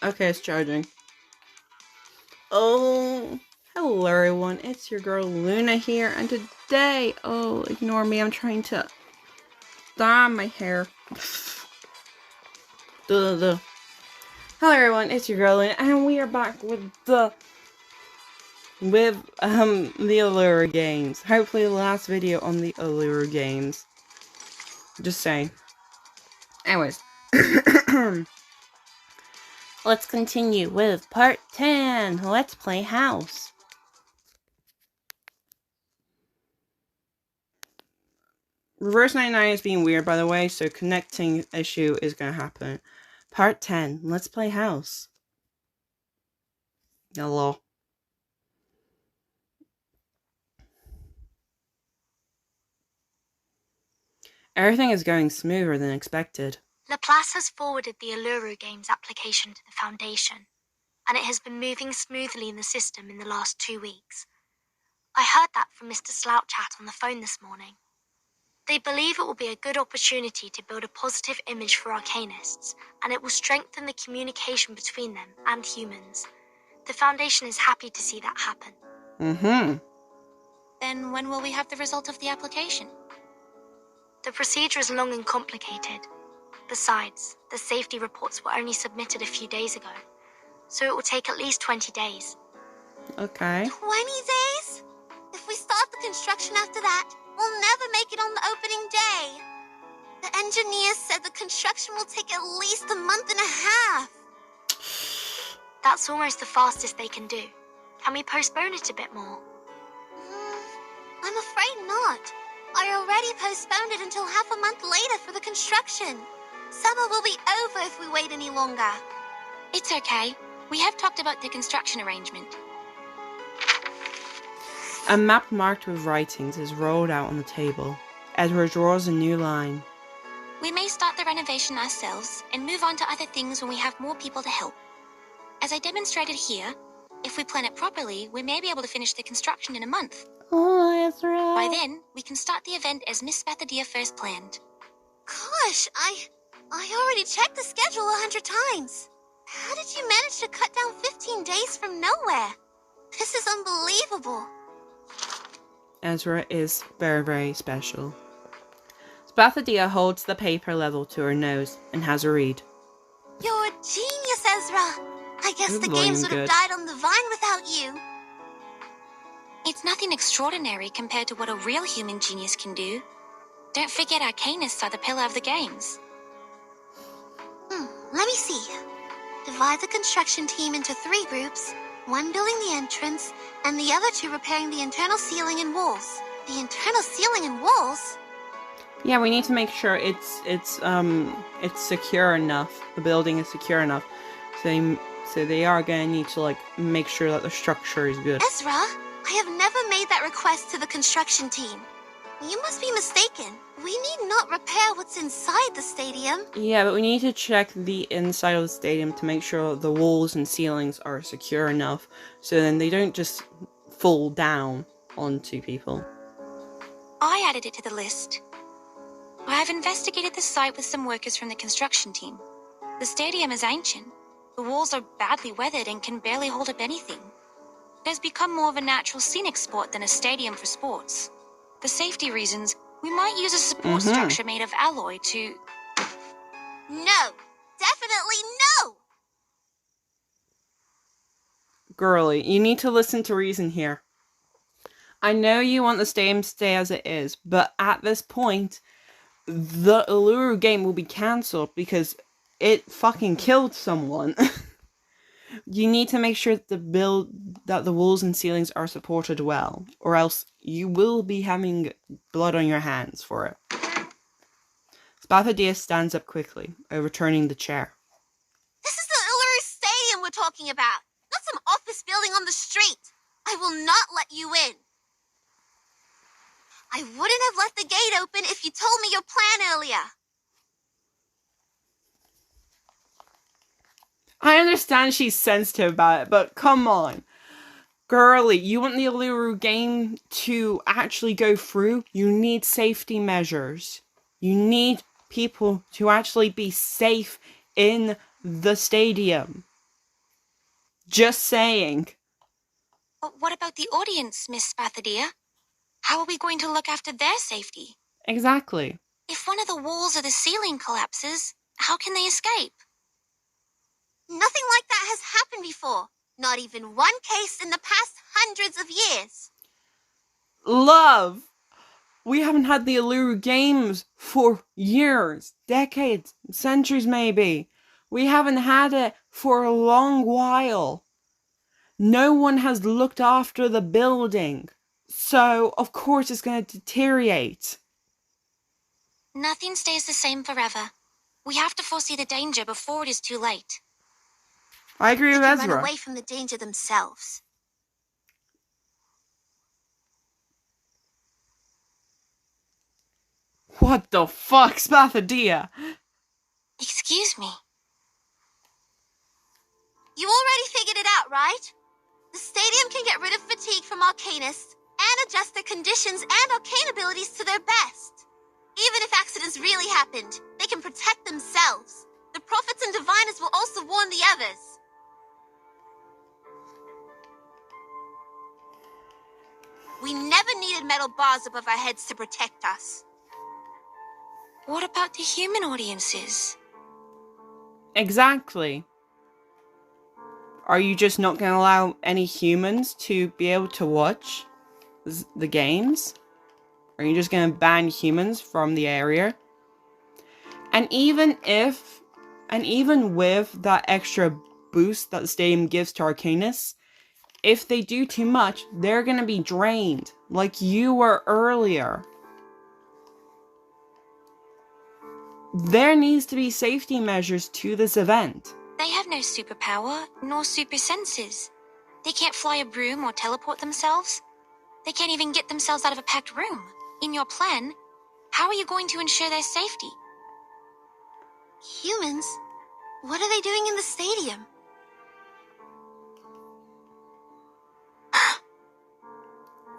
Okay, it's charging. Oh, hello everyone. It's your girl Luna here, and today, ignore me. I'm trying to dye my hair. Duh. Hello everyone. It's your girl Luna, and we are back with the Uluru games. Hopefully, the last video on the Uluru games. Just saying. Anyways. Let's continue with part 10. Let's play house. Reverse 99 is being weird, by the way, so connecting issue is going to happen. Part 10. Let's play house. Hello. Everything is going smoother than expected. Laplace has forwarded the Uluru Games application to the Foundation, and it has been moving smoothly in the system in the last 2 weeks. I heard that from Mr. Slouchat on the phone this morning. They believe it will be a good opportunity to build a positive image for Arcanists, and it will strengthen the communication between them and humans. The Foundation is happy to see that happen. Then when will we have the result of the application? The procedure is long and complicated. Besides, the safety reports were only submitted a few days ago, so it will take at least 20 days. Okay. 20 days? If we start the construction after that, we'll never make it on the opening day. The engineers said the construction will take at least a month and a half. That's almost the fastest they can do. Can we postpone it a bit more? I'm afraid not. I already postponed it until half a month later for the construction. Summer will be over if we wait any longer. It's okay. We have talked about the construction arrangement. A map marked with writings is rolled out on the table. Ezra draws a new line. We may start the renovation ourselves and move on to other things when we have more people to help. As I demonstrated here, if we plan it properly, we may be able to finish the construction in a month. Oh, Ezra. By then, we can start the event as Miss Bathadia first planned. Gosh, I already checked the schedule 100 times. How did you manage to cut down 15 days from nowhere? This is unbelievable. Ezra is very, very special. Spathadia holds the paper level to her nose and has a read. You're a genius, Ezra. I guess This the is games would good. have died on the vine without you. It's nothing extraordinary compared to what a real human genius can do. Don't forget Arcanists are the pillar of the games. Let me see. Divide the construction team into 3 groups, one building the entrance, and the other 2 repairing the internal ceiling and walls. The internal ceiling and walls? Yeah, we need to make sure it's secure enough. The building is secure enough. So they are gonna need to make sure that the structure is good. Ezra, I have never made that request to the construction team. You must be mistaken. We need not repair what's inside the stadium. Yeah, but we need to check the inside of the stadium to make sure the walls and ceilings are secure enough so then they don't just fall down onto people. I added it to the list. I have investigated the site with some workers from the construction team. The stadium is ancient. The walls are badly weathered and can barely hold up anything. It has become more of a natural scenic spot than a stadium for sports. For safety reasons, we might use a support structure made of alloy to... No! Definitely no! Girly, you need to listen to reason here. I know you want the stadium to stay as it is, but at this point, the Uluru game will be cancelled because it fucking killed someone. You need to make sure that the walls and ceilings are supported well, or else you will be having blood on your hands for it. Spathadia stands up quickly, overturning the chair. This is the Uluru Stadium we're talking about, not some office building on the street. I will not let you in. I wouldn't have left the gate open if you told me your plan earlier. I understand she's sensitive about it, but come on. Girly, you want the Uluru game to actually go through? You need safety measures. You need people to actually be safe in the stadium. Just saying. But what about the audience, Miss Spathadia? How are we going to look after their safety? Exactly. If one of the walls or the ceiling collapses, how can they escape? Nothing like that has happened before. Not even one case in the past hundreds of years. Love! We haven't had the Uluru Games for years, decades, centuries maybe. We haven't had it for a long while. No one has looked after the building. So, of course, it's going to deteriorate. Nothing stays the same forever. We have to foresee the danger before it is too late. I agree They with can Ezra. run away from the danger themselves. What the fuck, Spathadia? Excuse me. You already figured it out, right? The stadium can get rid of fatigue from Arcanists and adjust their conditions and arcane abilities to their best. Even if accidents really happened, they can protect themselves. The prophets and diviners will also warn the others. We never needed metal bars above our heads to protect us. What about the human audiences? Exactly. Are you just not going to allow any humans to be able to watch the games? Are you just going to ban humans from the area? And even with that extra boost that the stadium gives to Arcanists, if they do too much, they're going to be drained, like you were earlier. There needs to be safety measures to this event. They have no superpower, nor super senses. They can't fly a broom or teleport themselves. They can't even get themselves out of a packed room. In your plan, how are you going to ensure their safety? Humans? What are they doing in the stadium?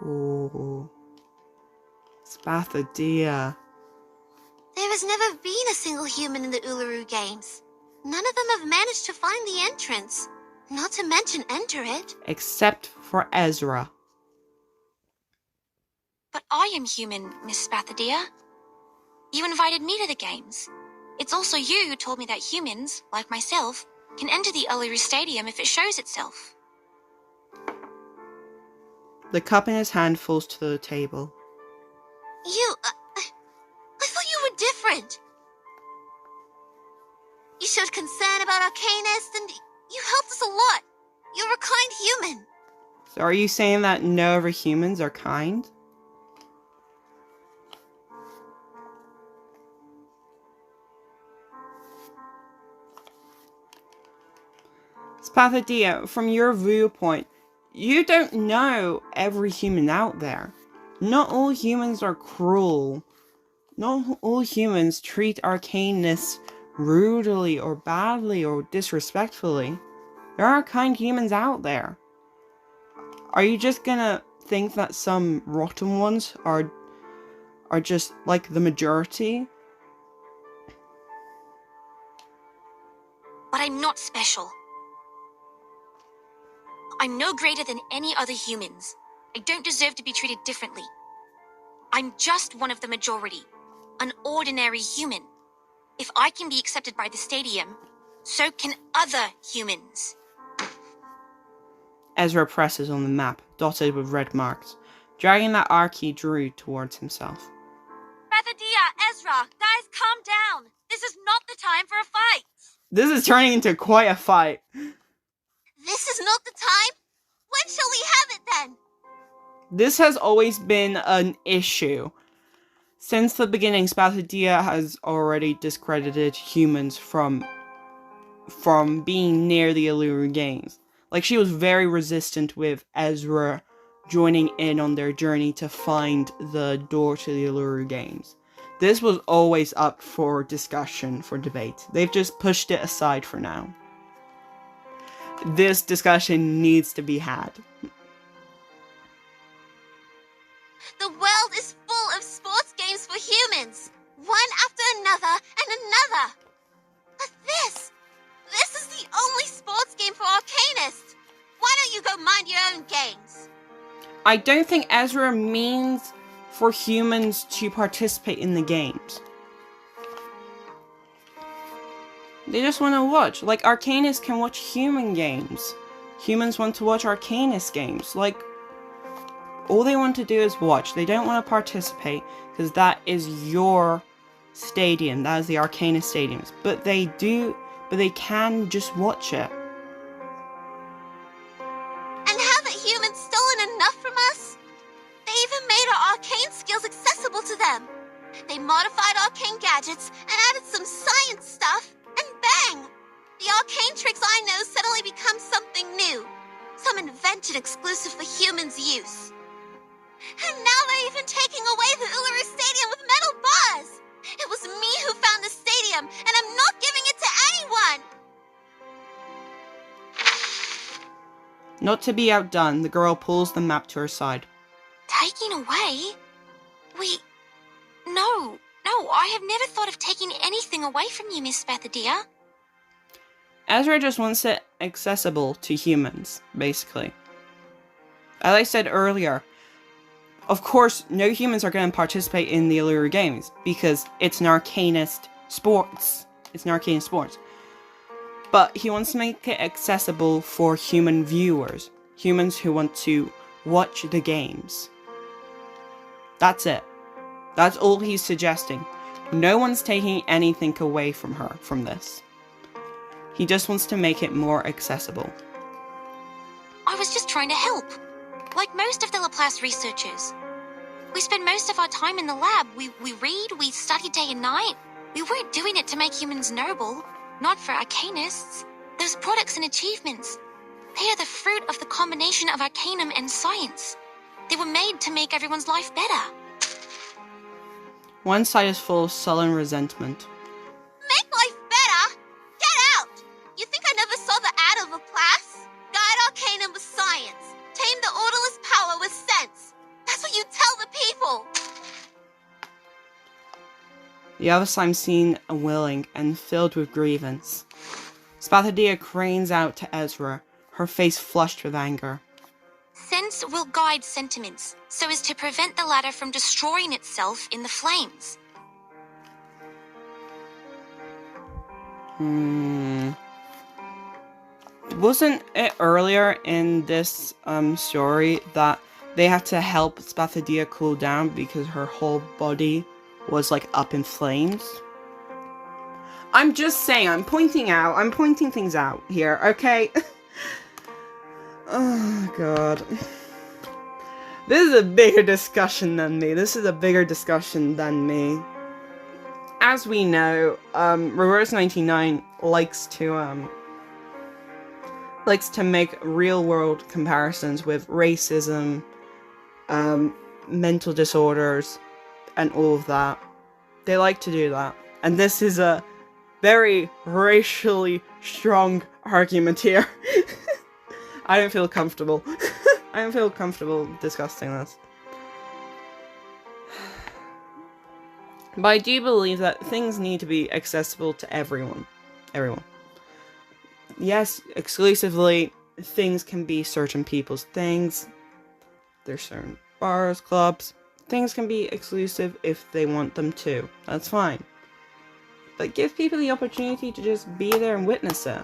Ooh. Spathadia. There has never been a single human in the Uluru Games. None of them have managed to find the entrance, not to mention enter it. Except for Ezra. But I am human, Miss Spathadia. You invited me to the games. It's also you who told me that humans, like myself, can enter the Uluru Stadium if it shows itself. The cup in his hand falls to the table. I thought you were different. You showed concern about Arcanists, and you helped us a lot. You're a kind human. So are you saying that no other humans are kind? Spathadia, from your viewpoint, you don't know every human out there. Not all humans are cruel. Not all humans treat Arcanists rudely or badly or disrespectfully. There are kind humans out there. Are you just gonna think that some rotten ones are just like the majority? But I'm not special. I'm no greater than any other humans. I don't deserve to be treated differently. I'm just one of the majority, an ordinary human. If I can be accepted by the stadium, so can other humans. Ezra presses on the map, dotted with red marks, dragging that Archie drew towards himself. Spathadia, Ezra, guys, calm down. This is not the time for a fight. This is turning into quite a fight. This is not the time? When shall we have it then? This has always been an issue. Since the beginning, Spathadia has already discredited humans from being near the Uluru Games. Like, she was very resistant with Ezra joining in on their journey to find the door to the Uluru Games. This was always up for discussion, for debate. They've just pushed it aside for now. This discussion needs to be had. The world is full of sports games for humans, one after another and another. But this is the only sports game for Arcanists. human games. I don't think Ezra means for humans to participate in the games. They just want to watch. Like, Arcanists can watch human games. Humans want to watch Arcanist games. Like, all they want to do is watch. They don't want to participate, because that is your stadium. That is the Arcanist stadiums. But they can just watch it. And haven't humans stolen enough from us? They even made our arcane skills accessible to them. They modified arcane gadgets and added some science stuff, and bang! The arcane tricks I know suddenly become something new. Some invention exclusive for humans' use. And now they're even taking away the Uluru Stadium with metal bars! It was me who found the stadium, and I'm not giving it to anyone! Not to be outdone, the girl pulls the map to her side. Taking away? No, I have never thought of taking anything away from you, Miss Spathadia. Ezra just wants it accessible to humans, basically. As I said earlier, of course, no humans are going to participate in the Uluru games, because it's an Arcanist sports. But he wants to make it accessible for human viewers. Humans who want to watch the games. That's it. That's all he's suggesting. No one's taking anything away from her from this. He just wants to make it more accessible. I was just trying to help. Like most of the Laplace researchers. We spend most of our time in the lab. We read, we study day and night. We weren't doing it to make humans noble. Not for Arcanists. Those products and achievements. They are the fruit of the combination of Arcanum and science. They were made to make everyone's life better. One side is full of sullen resentment. Make life better? Get out! You think I never saw the ad of Laplace? Guide Arcanum with science. Tame the orderless power with sense. That's what you tell the people! The other side seemed unwilling and filled with grievance. Spathadia cranes out to Ezra, her face flushed with anger. Sense will guide sentiments, so as to prevent the latter from destroying itself in the flames. Wasn't it earlier in this story that they had to help Spathadia cool down because her whole body was like up in flames? I'm just saying, I'm pointing things out here, okay? Oh god. This is a bigger discussion than me. As we know, Reverse 99 likes to make real world comparisons with racism, mental disorders, and all of that. They like to do that. And this is a very racially strong argument here. I don't feel comfortable. I don't feel comfortable discussing this. But I do believe that things need to be accessible to everyone. Yes, exclusively, things can be certain people's things. There's certain bars, clubs. Things can be exclusive if they want them to. That's fine. But give people the opportunity to just be there and witness it.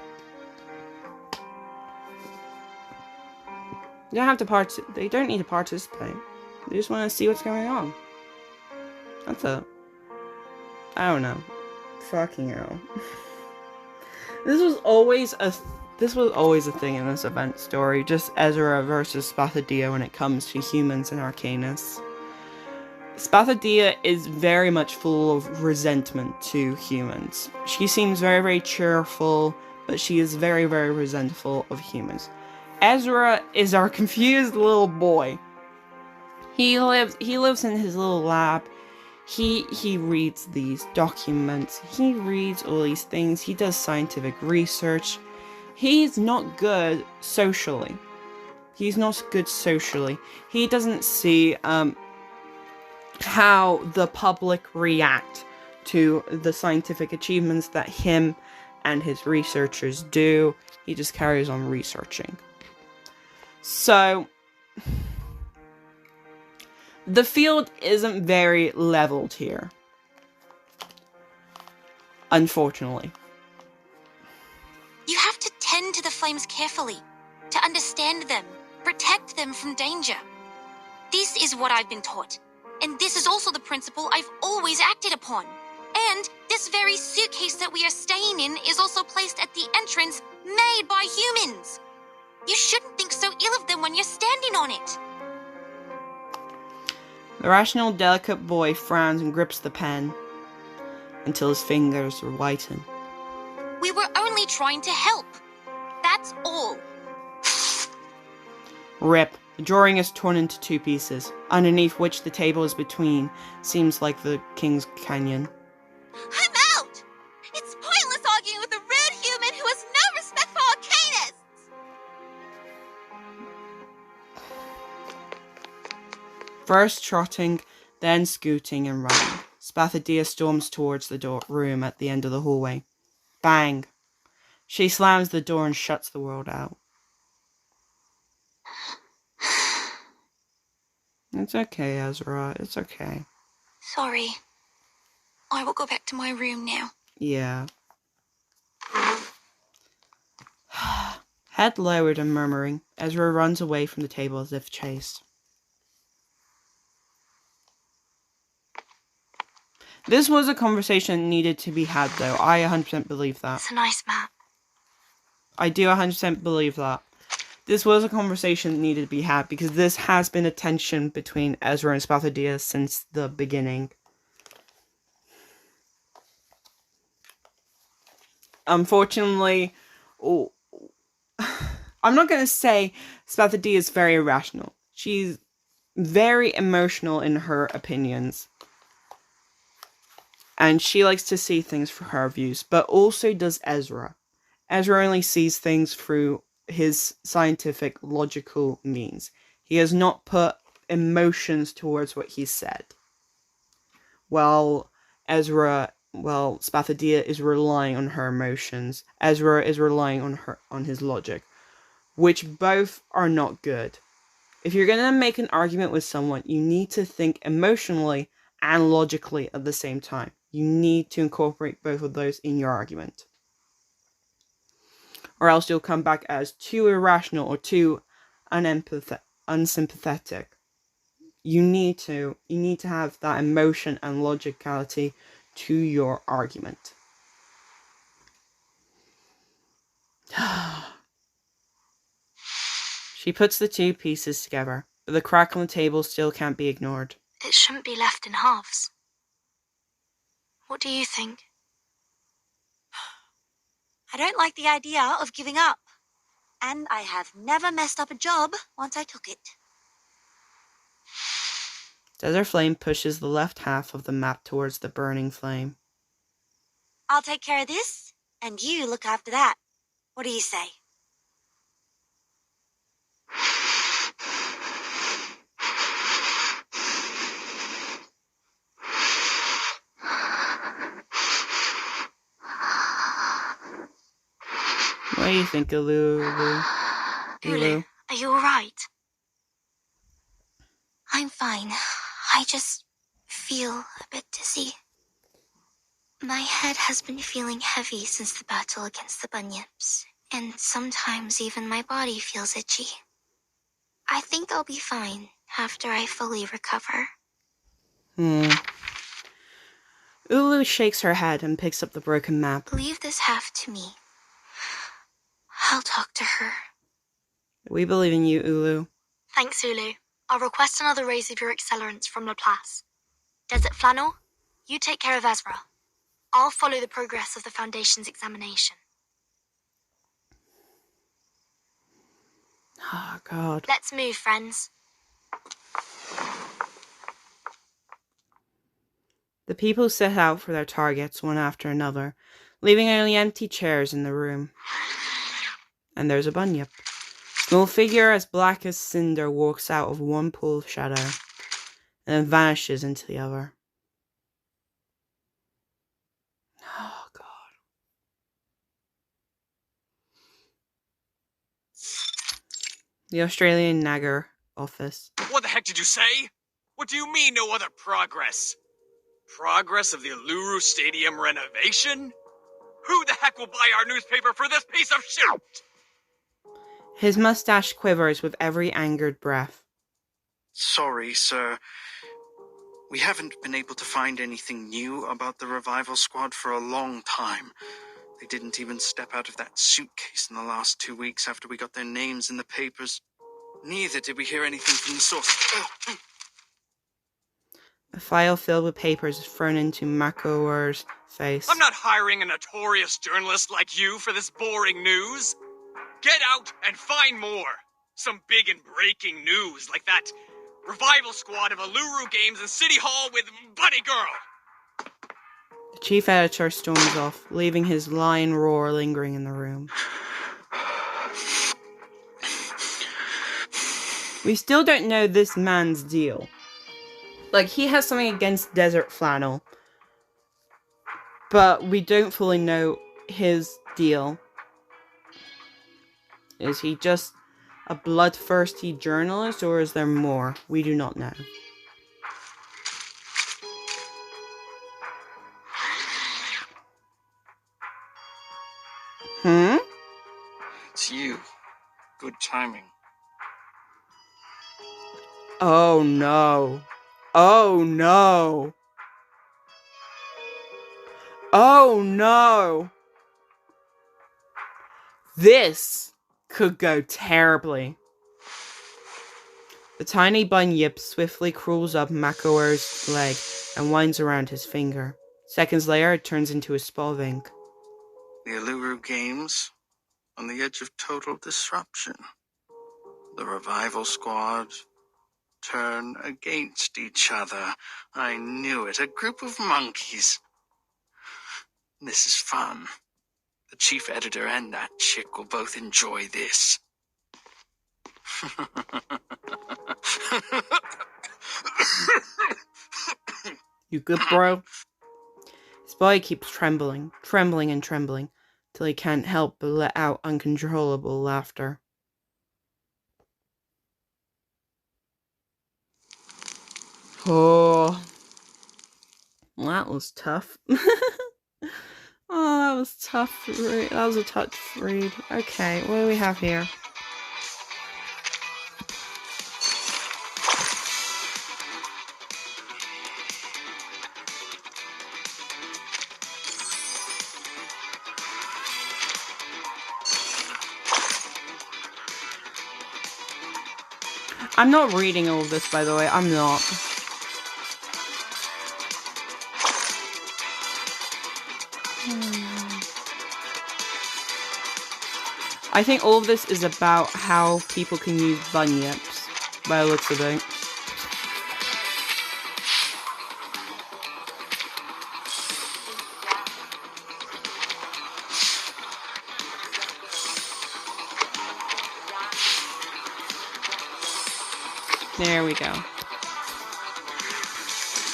They don't have to they don't need to participate. They just want to see what's going on. That's it. I don't know. Fucking hell. This was always a thing in this event story, just Ezra versus Spathadia when it comes to humans and Arcanists. Spathadia is very much full of resentment to humans. She seems very, very cheerful, but she is very, very resentful of humans. Ezra is our confused little boy. He lives in his little lab. He reads these documents. He reads all these things. He does scientific research. He's not good socially. He doesn't see how the public react to the scientific achievements that him and his researchers do. He just carries on researching. So, the field isn't very leveled here. Unfortunately. You have to tend to the flames carefully, to understand them, protect them from danger. This is what I've been taught, and this is also the principle I've always acted upon. And this very suitcase that we are staying in is also placed at the entrance, made by humans. You shouldn't think so ill of them when you're standing on it. The rational, delicate boy frowns and grips the pen until his fingers whiten. We were only trying to help. That's all. Rip. The drawing is torn into two pieces, underneath which the table is between. Seems like the King's Canyon. I'm out! It's pointless arguing with a rude human who has no respect for arcanists! First trotting, then scooting and running, Spathadia storms towards the room at the end of the hallway. Bang! She slams the door and shuts the world out. It's okay, Ezra. It's okay. Sorry. I will go back to my room now. Yeah. Head lowered and murmuring, Ezra runs away from the table as if chased. This was a conversation needed to be had, though. I 100% believe that. It's a nice map. I do 100% believe that. This was a conversation that needed to be had, because this has been a tension between Ezra and Spathadia since the beginning. Unfortunately, I'm not going to say Spathadia is very irrational. She's very emotional in her opinions. And she likes to see things from her views, but also does Ezra. Ezra only sees things through his scientific, logical means. He has not put emotions towards what he said. While Spathadia is relying on her emotions, Ezra is relying on his logic, which both are not good. If you're going to make an argument with someone, you need to think emotionally and logically at the same time. You need to incorporate both of those in your argument. Or else you'll come back as too irrational or too unsympathetic. You need to have that emotion and logicality to your argument. She puts the two pieces together, but the crack on the table still can't be ignored. It shouldn't be left in halves. What do you think? I don't like the idea of giving up. And I have never messed up a job once I took it. Desert Flame pushes the left half of the map towards the burning flame. I'll take care of this, and you look after that. What do you say? What do you think, Uluru? Ulu, are you alright? I'm fine. I just feel a bit dizzy. My head has been feeling heavy since the battle against the bunyips, and sometimes even my body feels itchy. I think I'll be fine after I fully recover. Ulu shakes her head and picks up the broken map. Leave this half to me. I'll talk to her. We believe in you, Ulu. Thanks, Ulu. I'll request another raise of your accelerants from Laplace. Desert Flannel, you take care of Ezra. I'll follow the progress of the Foundation's examination. Oh, God. Let's move, friends. The people set out for their targets one after another, leaving only empty chairs in the room. And there's a bunyip. Small figure as black as cinder walks out of one pool of shadow, and then vanishes into the other. Oh, God. The Australian Nagger office. What the heck did you say? What do you mean, no other progress? Progress of the Uluru Stadium renovation? Who the heck will buy our newspaper for this piece of shit? His mustache quivers with every angered breath. Sorry, sir. We haven't been able to find anything new about the revival squad for a long time. They didn't even step out of that suitcase in the last 2 weeks after we got their names in the papers. Neither did we hear anything from the source. A file filled with papers is thrown into McElroy's face. I'm not hiring a notorious journalist like you for this boring news. Get out and find more. Some big and breaking news like that revival squad of Uluru games in City Hall with Buddy Girl. The chief editor storms off, leaving his lion roar lingering in the room. We still don't know this man's deal. Like, he has something against desert flannel, but we don't fully know his deal. Is he just a bloodthirsty journalist, or is there more? We do not know. It's you. Good timing. Oh no. Oh no. Oh no. This could go terribly. The tiny bunyip swiftly crawls up McElroy's leg and winds around his finger. Seconds later, it turns into a spot of ink. The Uluru Games on the edge of total disruption. The revival squad turn against each other. I knew it. A group of monkeys. This is fun. The chief editor and that chick will both enjoy this. You good, bro? His body keeps trembling and trembling, till he can't help but let out uncontrollable laughter. Oh, that was tough. Oh, that was tough. That was a touch read. Okay, what do we have here? I'm not reading all of this, by the way. I'm not. I think all of this is about how people can use bunyips, by the looks of it. There we go.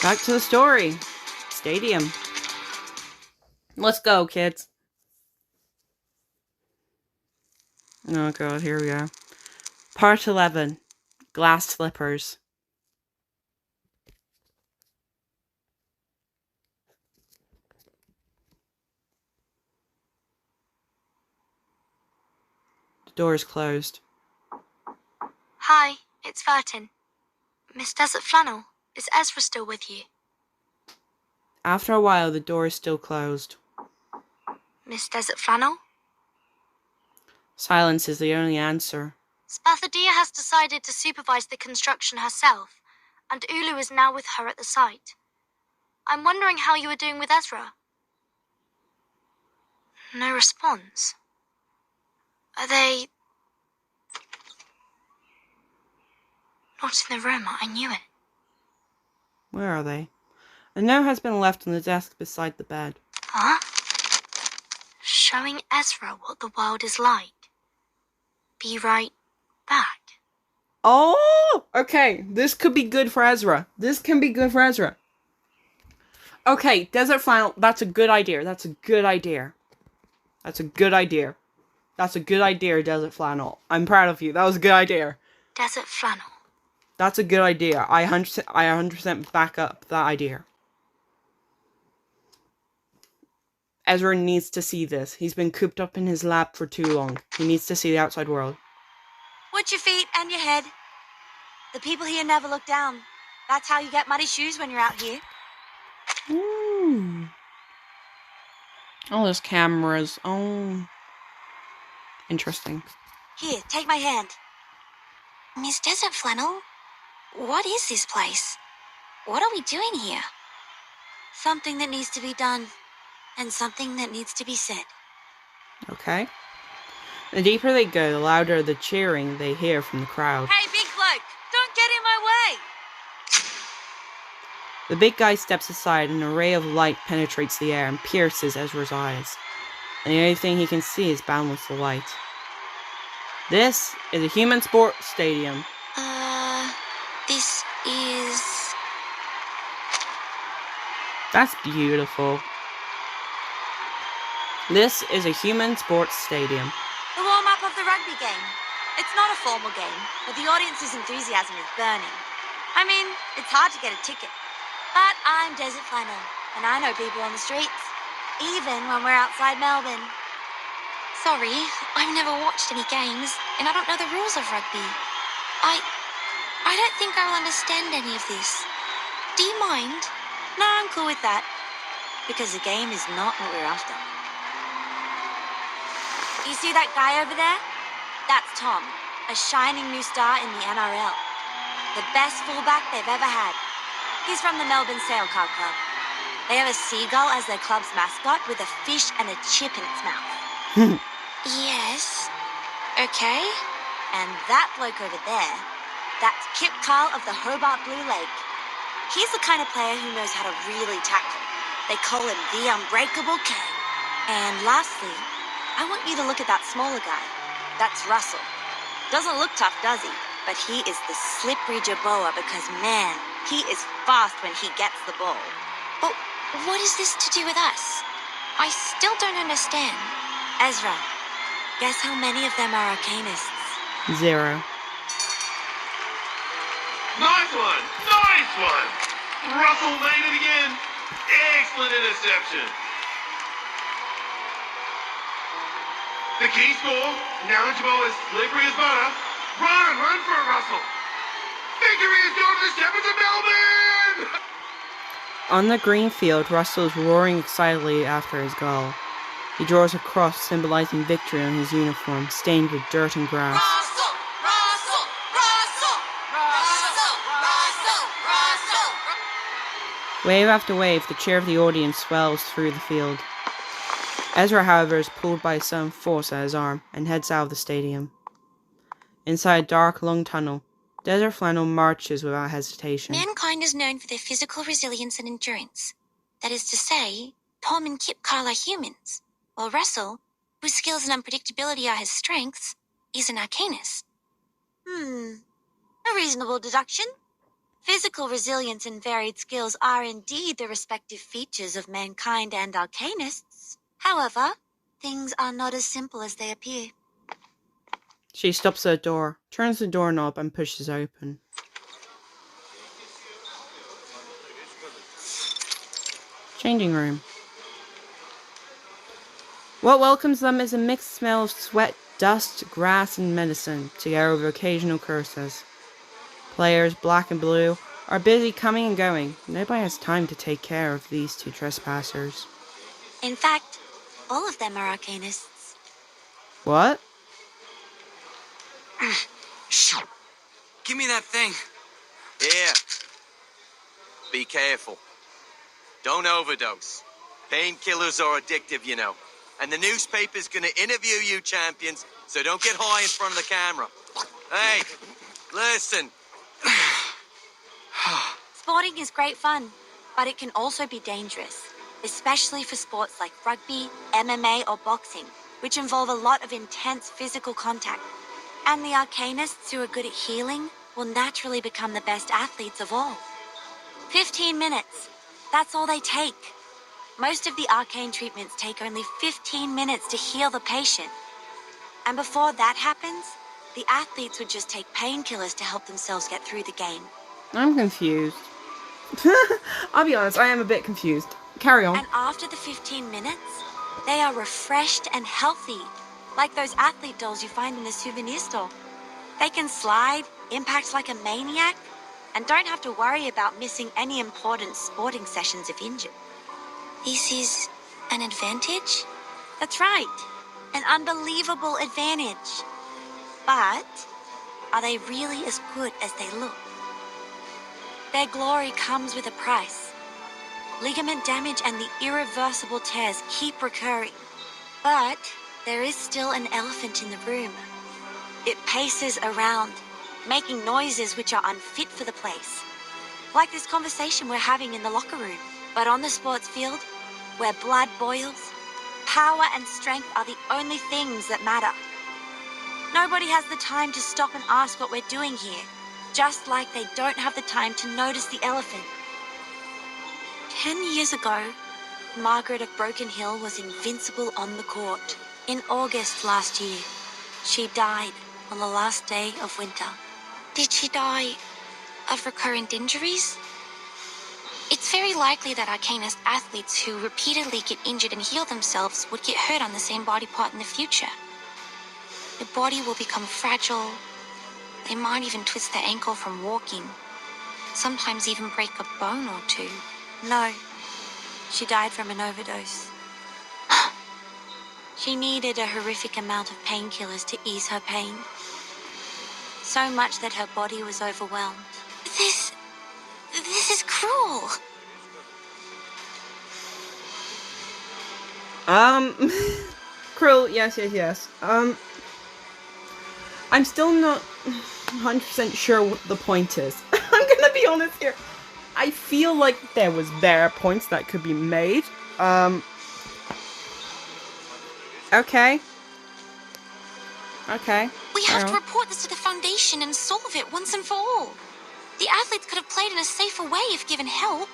Back to the story. Stadium. Let's go, kids. Oh god, here we go. Part 11. Glass slippers. The door is closed. Hi, it's Vertin. Miss Desert Flannel, is Ezra still with you? After a while, the door is still closed. Miss Desert Flannel? Silence is the only answer. Spathadia has decided to supervise the construction herself, and Ulu is now with her at the site. I'm wondering how you are doing with Ezra. No response. Are they... Not in the room, I knew it. Where are they? A note has been left on the desk beside the bed. Huh? Showing Ezra what the world is like. Be right back. Oh! Okay, this could be good for Ezra. This can be good for Ezra. Okay, Desert Flannel, that's a good idea. That's a good idea. That's a good idea. That's a good idea, Desert Flannel. I'm proud of you. That was a good idea. Desert flannel. That's a good idea. I 100% back up that idea. Ezra needs to see this. He's been cooped up in his lab for too long. He needs to see the outside world. Watch your feet and your head. The people here never look down. That's how you get muddy shoes when you're out here. Ooh. Oh, there's cameras. Oh. Interesting. Here, take my hand. Miss Desert Flannel, what is this place? What are we doing here? Something that needs to be done, and something that needs to be said. Okay. The deeper they go, the louder the cheering they hear from the crowd. Hey, big bloke, don't get in my way! The big guy steps aside and an array of light penetrates the air and pierces Ezra's eyes. And the only thing he can see is boundless delight. This is a human sports stadium. This is... That's beautiful. This is a human sports stadium. The warm-up of the rugby game. It's not a formal game, but the audience's enthusiasm is burning. I mean, it's hard to get a ticket. But I'm Desert Flannel, and I know people on the streets, even when we're outside Melbourne. Sorry, I've never watched any games, and I don't know the rules of rugby. I don't think I'll understand any of this. Do you mind? No, I'm cool with that, because the game is not what we're after. You see that guy over there? That's Tom, a shining new star in the NRL. The best fullback they've ever had. He's from the Melbourne Sailcar Club. They have a seagull as their club's mascot with a fish and a chip in its mouth. Yes. Okay. And that bloke over there, that's Kip Carl of the Hobart Blue Lake. He's the kind of player who knows how to really tackle. They call him the Unbreakable King. And lastly, I want you to look at that smaller guy. That's Russell. Doesn't look tough, does he? But he is the slippery Jerboa because, man, he is fast when he gets the ball. But what is this to do with us? I still don't understand. Ezra, guess how many of them are Arcanists? 0. Nice one! Nice one! Russell made it again. Excellent interception. The key score, knowledgeable as slippery as butter. Run for it, Russell. Victory is going to the Shepherds of Melbourne! On the green field, Russell is roaring excitedly after his goal. He draws a cross symbolizing victory on his uniform, stained with dirt and grass. Russell! Russell! Russell! Russell! Russell! Russell! Wave after wave, the cheer of the audience swells through the field. Ezra, however, is pulled by some force at his arm and heads out of the stadium. Inside a dark, long tunnel, Desert Flannel marches without hesitation. Mankind is known for their physical resilience and endurance. That is to say, Tom and Kip Carl are humans, while Russell, whose skills and unpredictability are his strengths, is an Arcanist. A reasonable deduction. Physical resilience and varied skills are indeed the respective features of mankind and Arcanists. However, things are not as simple as they appear. She stops at a door, turns the doorknob and pushes open. Changing room. What welcomes them is a mixed smell of sweat, dust, grass and medicine, together with occasional curses. Players, black and blue, are busy coming and going. Nobody has time to take care of these two trespassers. In fact, all of them are Arcanists. What? Give me that thing. Here. Be careful. Don't overdose. Painkillers are addictive, you know. And the newspaper's gonna interview you, champions, so don't get high in front of the camera. Hey, listen. Sporting is great fun, but it can also be dangerous, especially for sports like rugby, MMA, or boxing, which involve a lot of intense physical contact. And the Arcanists who are good at healing will naturally become the best athletes of all. 15 minutes. That's all they take. Most of the arcane treatments take only 15 minutes to heal the patient. And before that happens, the athletes would just take painkillers to help themselves get through the game. I'm confused. I'll be honest, I am a bit confused. Carry on. And after the 15 minutes, they are refreshed and healthy, like those athlete dolls you find in the souvenir store. They can slide, impact like a maniac, and don't have to worry about missing any important sporting sessions if injured. This is an advantage? That's right. An unbelievable advantage. But are they really as good as they look? Their glory comes with a price. Ligament damage and the irreversible tears keep recurring. But there is still an elephant in the room. It paces around, making noises which are unfit for the place. Like this conversation we're having in the locker room. But on the sports field, where blood boils, power and strength are the only things that matter. Nobody has the time to stop and ask what we're doing here, just like they don't have the time to notice the elephant. 10 years ago, Margaret of Broken Hill was invincible on the court. In August last year, she died on the last day of winter. Did she die of recurrent injuries? It's very likely that Arcanist athletes who repeatedly get injured and heal themselves would get hurt on the same body part in the future. Their body will become fragile. They might even twist their ankle from walking. Sometimes even break a bone or two. No, she died from an overdose. She needed a horrific amount of painkillers to ease her pain. So much that her body was overwhelmed. This is cruel. Cruel, yes. I'm still not 100% sure what the point is. I'm gonna be honest here. I feel like there was better points that could be made. Okay. We have to report this to the Foundation and solve it once and for all. The athletes could have played in a safer way if given help.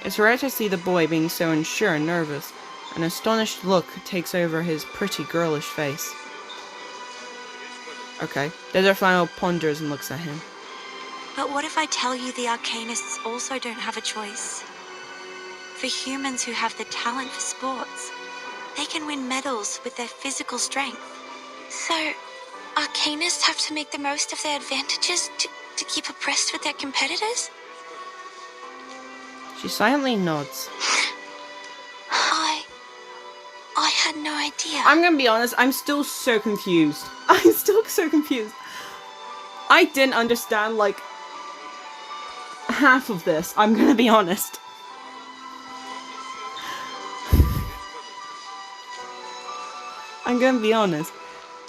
It's rare to see the boy being so unsure and nervous. An astonished look takes over his pretty girlish face. Okay. Desert ponders and looks at him. But what if I tell you the Arcanists also don't have a choice? For humans who have the talent for sports, they can win medals with their physical strength. So, Arcanists have to make the most of their advantages to keep abreast with their competitors? She silently nods. I had no idea. I'm gonna be honest, I'm still so confused. I didn't understand, like, half of this. I'm gonna be honest.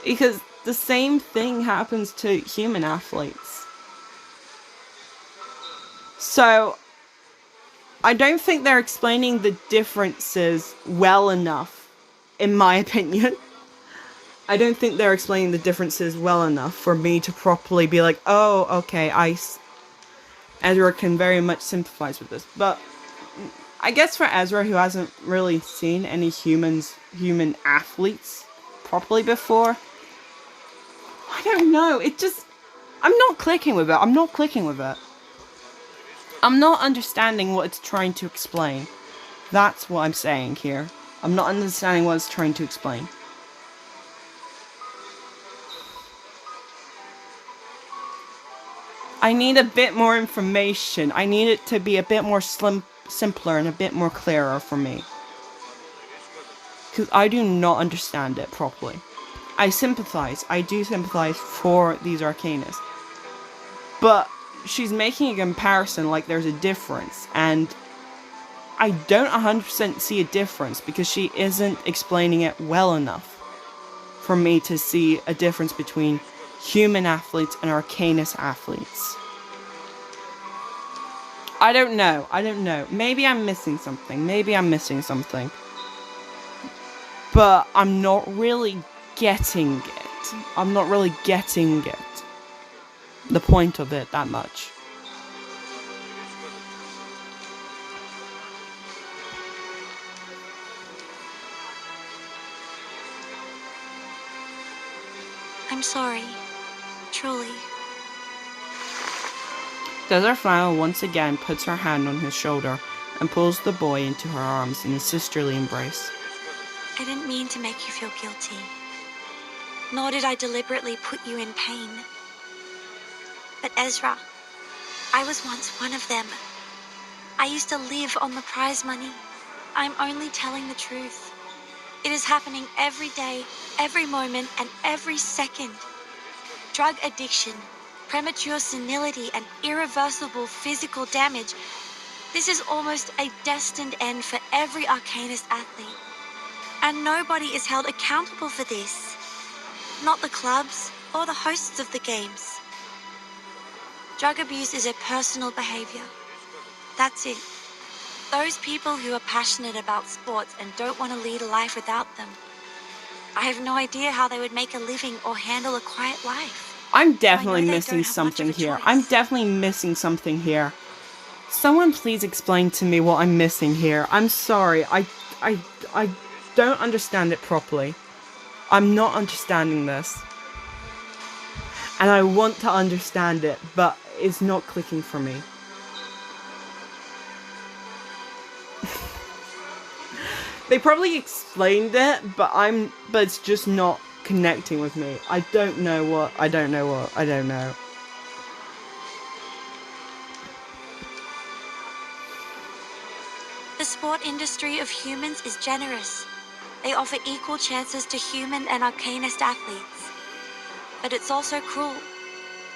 Because the same thing happens to human athletes. So, I don't think they're explaining the differences well enough, in my opinion. I don't think they're explaining the differences well enough for me to properly be like, oh, okay, Ezra can very much sympathize with this. But I guess for Ezra, who hasn't really seen any human athletes properly before, I don't know, I'm not clicking with it. I'm not understanding what it's trying to explain. That's what I'm saying here. I'm not understanding what it's trying to explain. I need a bit more information. I need it to be a bit more simpler and a bit more clearer for me. Because I do not understand it properly. I do sympathize for these Arcanists. But she's making a comparison like there's a difference, and I don't 100% see a difference because she isn't explaining it well enough for me to see a difference between human athletes and Arcanist athletes. I don't know. Maybe I'm missing something. But I'm not really getting it. The point of it that much. I'm sorry. Truly. Desert Flower once again puts her hand on his shoulder and pulls the boy into her arms in a sisterly embrace. I didn't mean to make you feel guilty. Nor did I deliberately put you in pain. But Ezra, I was once one of them. I used to live on the prize money. I'm only telling the truth. It is happening every day, every moment, and every second. Drug addiction, premature senility, and irreversible physical damage. This is almost a destined end for every Arcanist athlete. And nobody is held accountable for this. Not the clubs or the hosts of the games. Drug abuse is a personal behavior. That's it. Those people who are passionate about sports and don't want to lead a life without them. I have no idea how they would make a living or handle a quiet life. I'm definitely they missing don't have something much of a here. choice. I'm definitely missing something here. Someone please explain to me what I'm missing here. I'm sorry. I don't understand it properly. I'm not understanding this. And I want to understand it, but it's not clicking for me. They probably explained it, but it's just not connecting with me. I don't know. The sport industry of humans is generous. They offer equal chances to human and Arcanist athletes. But it's also cruel.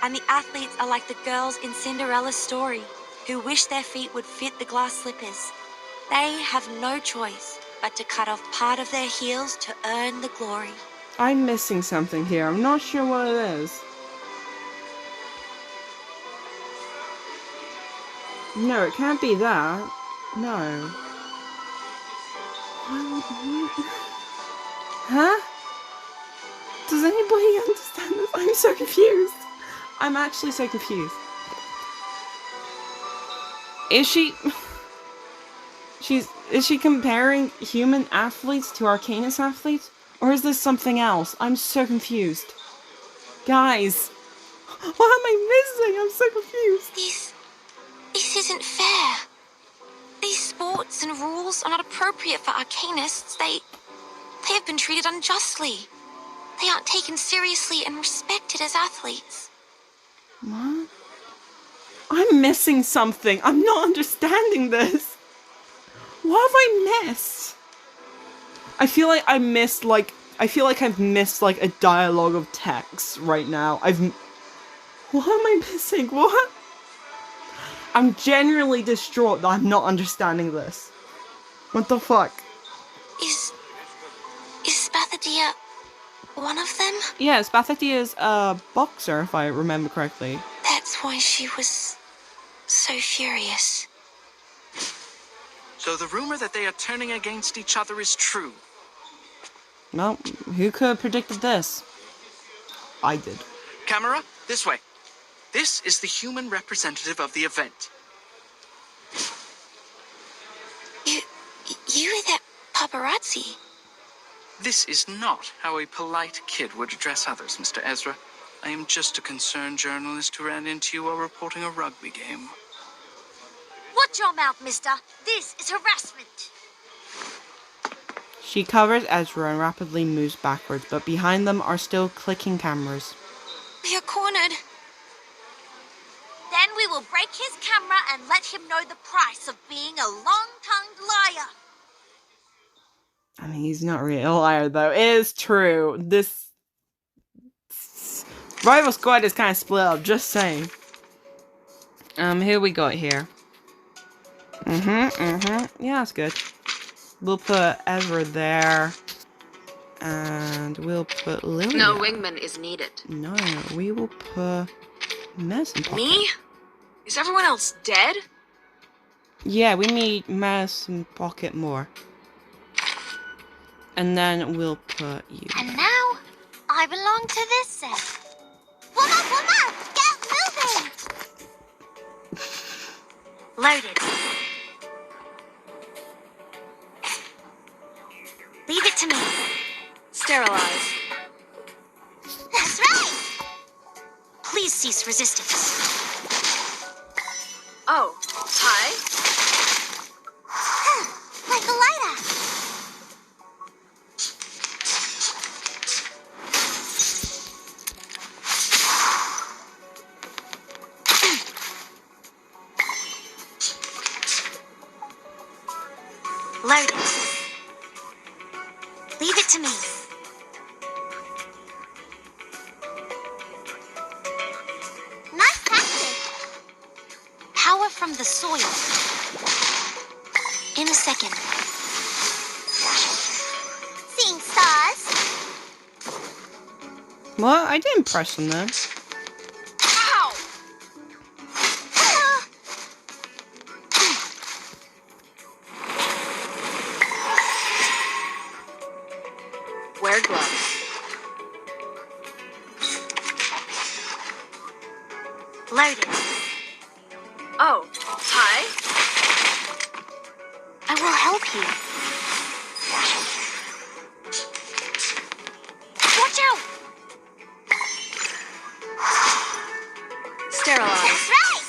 And the athletes are like the girls in Cinderella's story, who wish their feet would fit the glass slippers. They have no choice but to cut off part of their heels to earn the glory. I'm missing something here. I'm not sure what it is. No, it can't be that. No. Huh? Does anybody understand this? I'm so confused. I'm actually so confused. Is she comparing human athletes to Arcanist athletes? Or is this something else? I'm so confused. Guys, what am I missing? I'm so confused. This isn't fair. These sports and rules are not appropriate for Arcanists. They have been treated unjustly. They aren't taken seriously and respected as athletes. What? I'm missing something. I'm not understanding this. What have I missed? I feel like I've missed a dialogue of text right now. What am I missing? What? I'm genuinely distraught that I'm not understanding this. What the fuck? Is Spathadia one of them? Yes, Spathadia is a boxer, if I remember correctly. That's why she was so furious. So the rumor that they are turning against each other is true. Well, who could have predicted this? I did. Camera, this way. This is the human representative of the event. You were that paparazzi. This is not how a polite kid would address others, Mr. Ezra. I am just a concerned journalist who ran into you while reporting a rugby game. Watch your mouth, mister. This is harassment. She covers Ezra and rapidly moves backwards, but behind them are still clicking cameras. We are cornered. Then we will break his camera and let him know the price of being a long-tongued liar. I mean, he's not really a liar, though. It is true. This rival squad is kind of split up, just saying. Who we got here? Yeah, that's good. We'll put Ezra there. And we'll put Lily. No wingman is needed. No, we will put Medicine Pocket. Me? Is everyone else dead? Yeah, we need Medicine Pocket more. And then we'll put you. And now, I belong to this set. Woman! Get moving! Loaded. Leave it to me. Sterilize. That's right! cease resistance. Oh, hi. Like a lighter. Load it. Leave it to me. Nice tactic. Power from the soil. In a second. Seeing stars. What? I didn't press on them. Ow! Wear gloves. Load it. Oh, hi. I will help you. Watch out! Sterilize. That's right.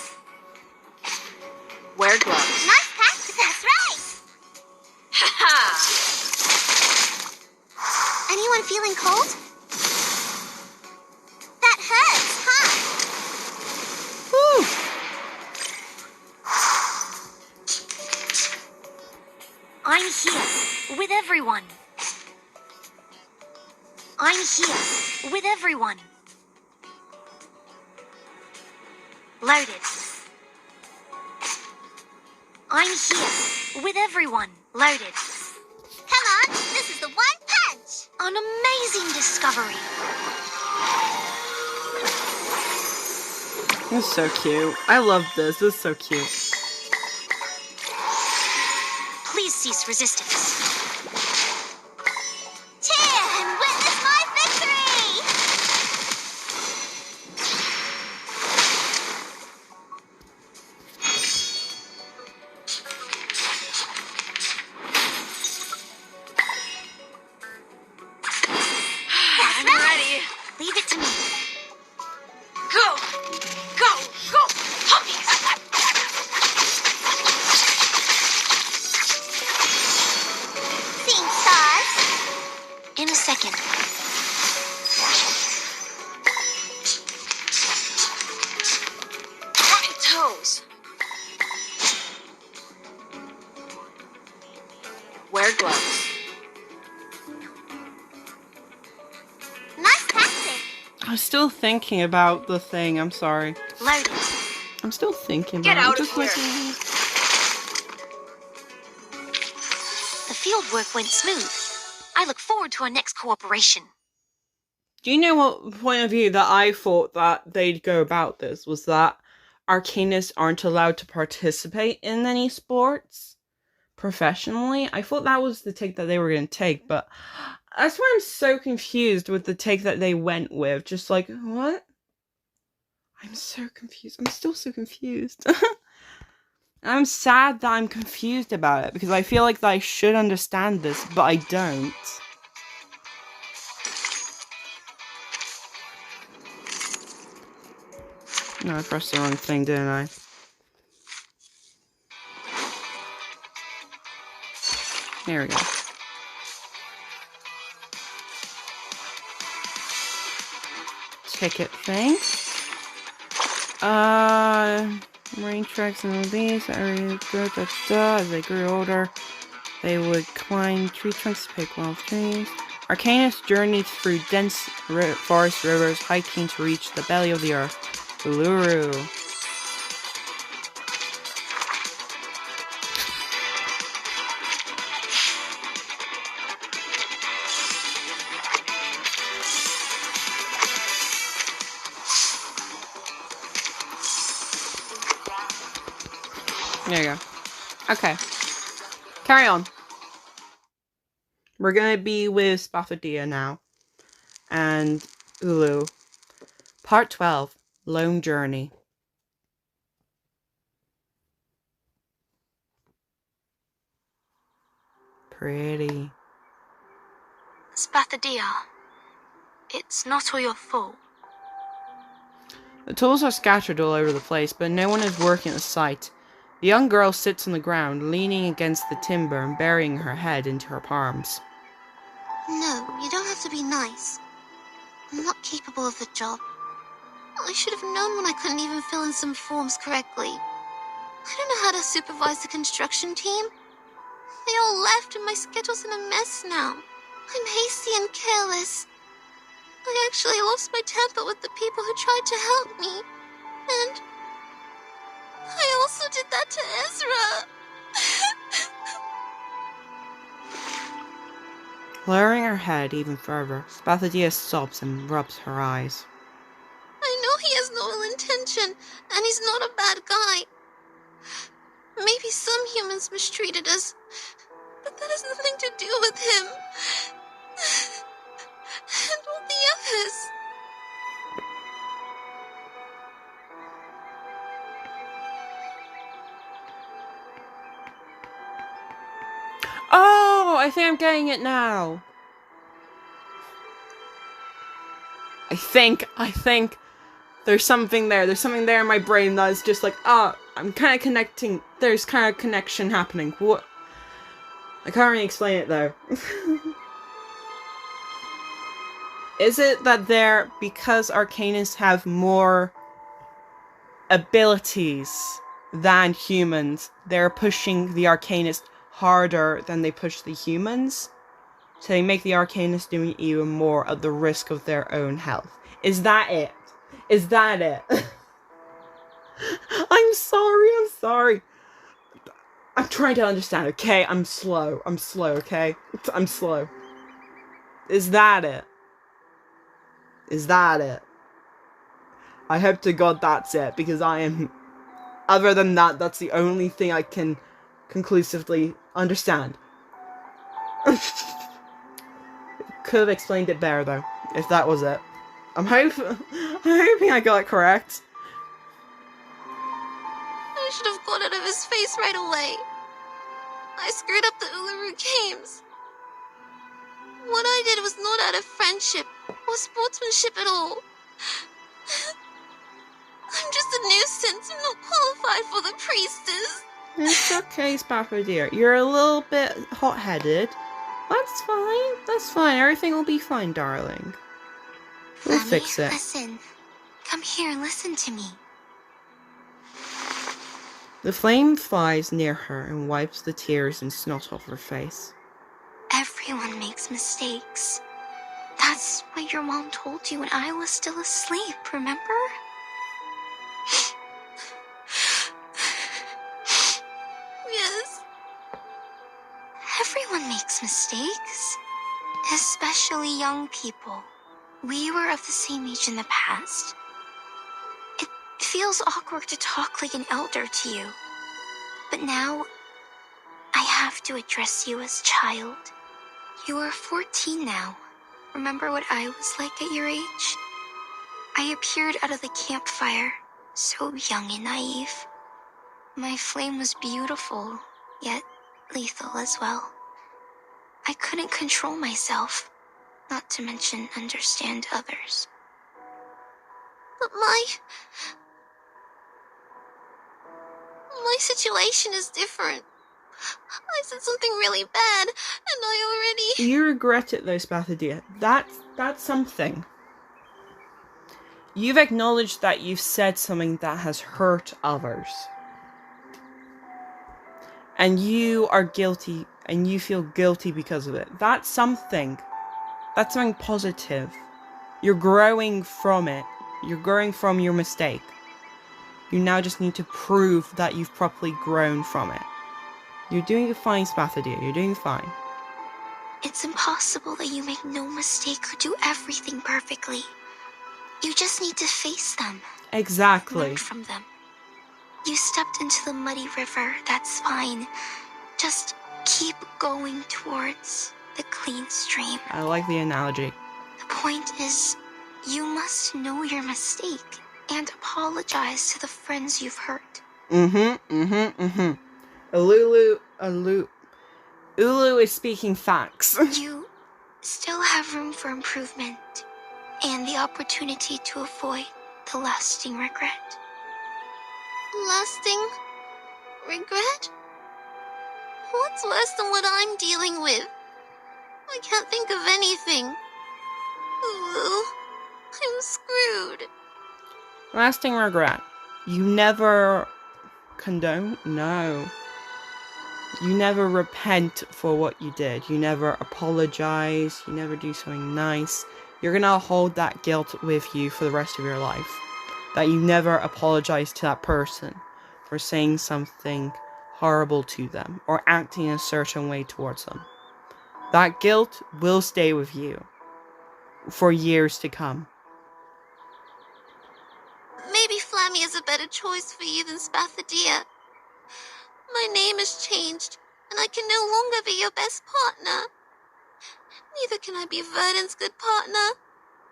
Wear gloves. Nice tactic. That's right. Ha! Anyone feeling cold? That hurts, huh? Whew. I'm here with everyone. I'm here with everyone. Load it. I'm here with everyone. Load it. Come on, this is the one punch. An amazing discovery. This is so cute. I love this. This is so cute. Please cease resistance. Cheer and witness my victory. I'm ready. Leave it to me. Go! Go! Go! Puppies! Seeing stars. In a second. My toes. Wear gloves. Nice tactic. I'm still thinking about the thing. I'm sorry. Load it. I'm still thinking Get about out it. of Just here. like, The field work went smooth. I look forward to our next cooperation. do you know what point of view that I thought that they'd go about this was that arcanists aren't allowed to participate in any sports professionally? I thought that was the take that they were going to take, but that's why I'm so confused with the take that they went with. Just like, what? I'm so confused. I'm still so confused. I'm sad that I'm confused about it because I feel like that I should understand this, but I don't. No, I pressed the wrong thing, didn't I? There we go. Ticket thing. Marine tracks and these areas, as they grew older, they would climb tree trunks to pick wild trees. Arcanists journeyed through dense forest rivers, hiking to reach the belly of the earth. Uluru. There you go. Okay. Carry on. We're gonna be with Spathadia now. And Ulu. Part 12. Lone Journey. Pretty. Spathadia, it's not all your fault. The tools are scattered all over the place, but no one is working at the site. The young girl sits on the ground, leaning against the timber and burying her head into her palms. No, you don't have to be nice. I'm not capable of the job. I should have known when I couldn't even fill in some forms correctly. I don't know how to supervise the construction team. They all left and my schedule's in a mess now. I'm hasty and careless. I actually lost my temper with the people who tried to help me. And I also did that to Ezra. Lowering her head even further, Spathadia sobs and rubs her eyes. I know he has no ill intention, and he's not a bad guy. Maybe some humans mistreated us, but that has nothing to do with him. And all the others. Oh, I think I'm getting it now. I think there's something there. There's something there in my brain that is just like, I'm kind of connecting. There's kind of connection happening. What? I can't really explain it though. Is it that because Arcanists have more abilities than humans, they're pushing the Arcanists harder than they push the humans? So they make the Arcanists doing even more at the risk of their own health. Is that it? Is that it? I'm sorry. I'm trying to understand, okay? I'm slow, okay? I'm slow. Is that it? Is that it? I hope to God that's it, because I am... Other than that, that's the only thing I can conclusively understand. Could have explained it better, though, if that was it. I'm hoping I got it correct. I should have got out of his face right away. I screwed up the Uluru Games. What I did was not out of friendship or sportsmanship at all. I'm just a nuisance. I'm not qualified for the priestess. It's okay, Spappo dear. You're a little bit hot-headed. That's fine. Everything will be fine, darling. We'll Mommy, fix it. Listen. Come here and listen to me. The flame flies near her and wipes the tears and snot off her face. Everyone makes mistakes. That's what your mom told you when I was still asleep, remember? Yes. Everyone makes mistakes. Especially young people. We were of the same age in the past. It feels awkward to talk like an elder to you. But now, I have to address you as child. You are 14 now. Remember what I was like at your age? I appeared out of the campfire, so young and naive. My flame was beautiful, yet lethal as well. I couldn't control myself, not to mention understand others. But my situation is different. I said something really bad, and I already... You regret it though, Spathadia. That's something. You've acknowledged that you've said something that has hurt others. And you are guilty, and you feel guilty because of it. That's something. That's something positive. You're growing from it. You're growing from your mistake. You now just need to prove that you've properly grown from it. You're doing fine, Spathadia. You're doing fine. It's impossible that you make no mistake or do everything perfectly. You just need to face them. Exactly. Learn from them. You stepped into the muddy river, that's fine. Just keep going towards the clean stream. I like the analogy. The point is, you must know your mistake and apologize to the friends you've hurt. Ulu is speaking facts. You still have room for improvement and the opportunity to avoid a lasting regret. Lasting regret? What's worse than what I'm dealing with? I can't think of anything. Ooh, I'm screwed. Lasting regret. You never condone? No. You never repent for what you did. You never apologize. You never do something nice. You're gonna hold that guilt with you for the rest of your life. That you never apologized to that person for saying something horrible to them or acting a certain way towards them. That guilt will stay with you for years to come. Maybe Flammy is a better choice for you than Spathadia. My name has changed, and I can no longer be your best partner. Neither can I be Verdon's good partner,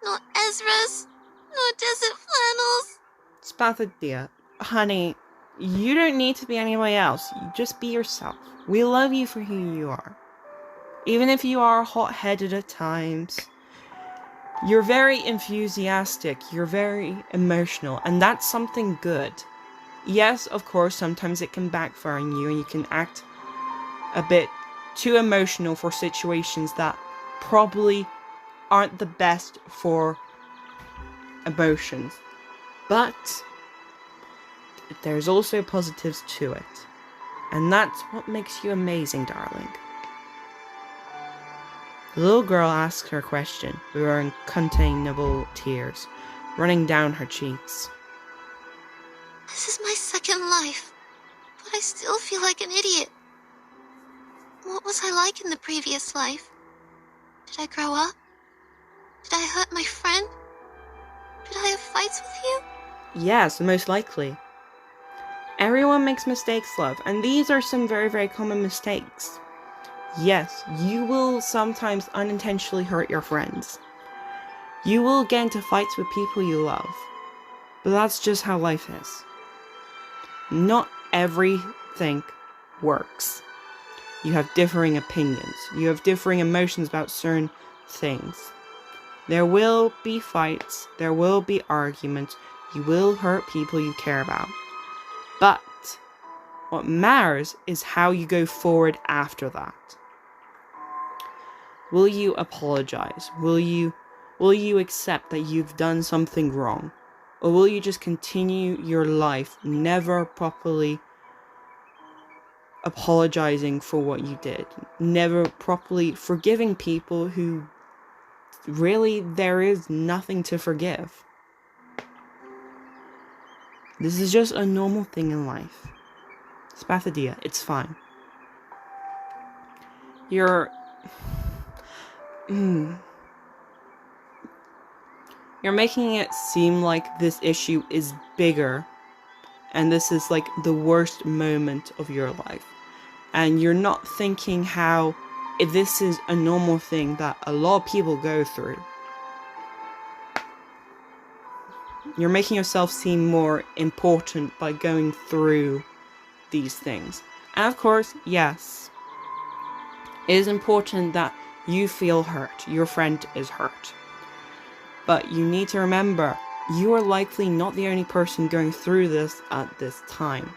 nor Ezra's, nor Desert Flannel's. Spathadia, honey, you don't need to be anybody else. You just be yourself. We love you for who you are. Even if you are hot-headed at times, you're very enthusiastic, you're very emotional, and that's something good. Yes, of course, sometimes it can backfire on you and you can act a bit too emotional for situations that probably aren't the best for emotions. But there's also positives to it. And that's what makes you amazing, darling. The little girl asks her question with her uncontainable tears running down her cheeks. This is my second life, but I still feel like an idiot. What was I like in the previous life? Did I grow up? Did I hurt my friend? Did I have fights with you? Yes, most likely. Everyone makes mistakes, love, and these are some very, very common mistakes. Yes, you will sometimes unintentionally hurt your friends. You will get into fights with people you love. But that's just how life is. Not everything works. You have differing opinions. You have differing emotions about certain things. There will be fights. There will be arguments. You will hurt people you care about. But what matters is how you go forward after that. Will you apologize? Will you accept that you've done something wrong? Or will you just continue your life never properly apologizing for what you did? Never properly forgiving people who really there is nothing to forgive. This is just a normal thing in life. Spathadia, it's fine. You're making it seem like this issue is bigger and this is like the worst moment of your life. And you're not thinking how this is a normal thing that a lot of people go through. You're making yourself seem more important by going through these things. And of course, yes, it is important that you feel hurt. Your friend is hurt. But you need to remember, you are likely not the only person going through this at this time.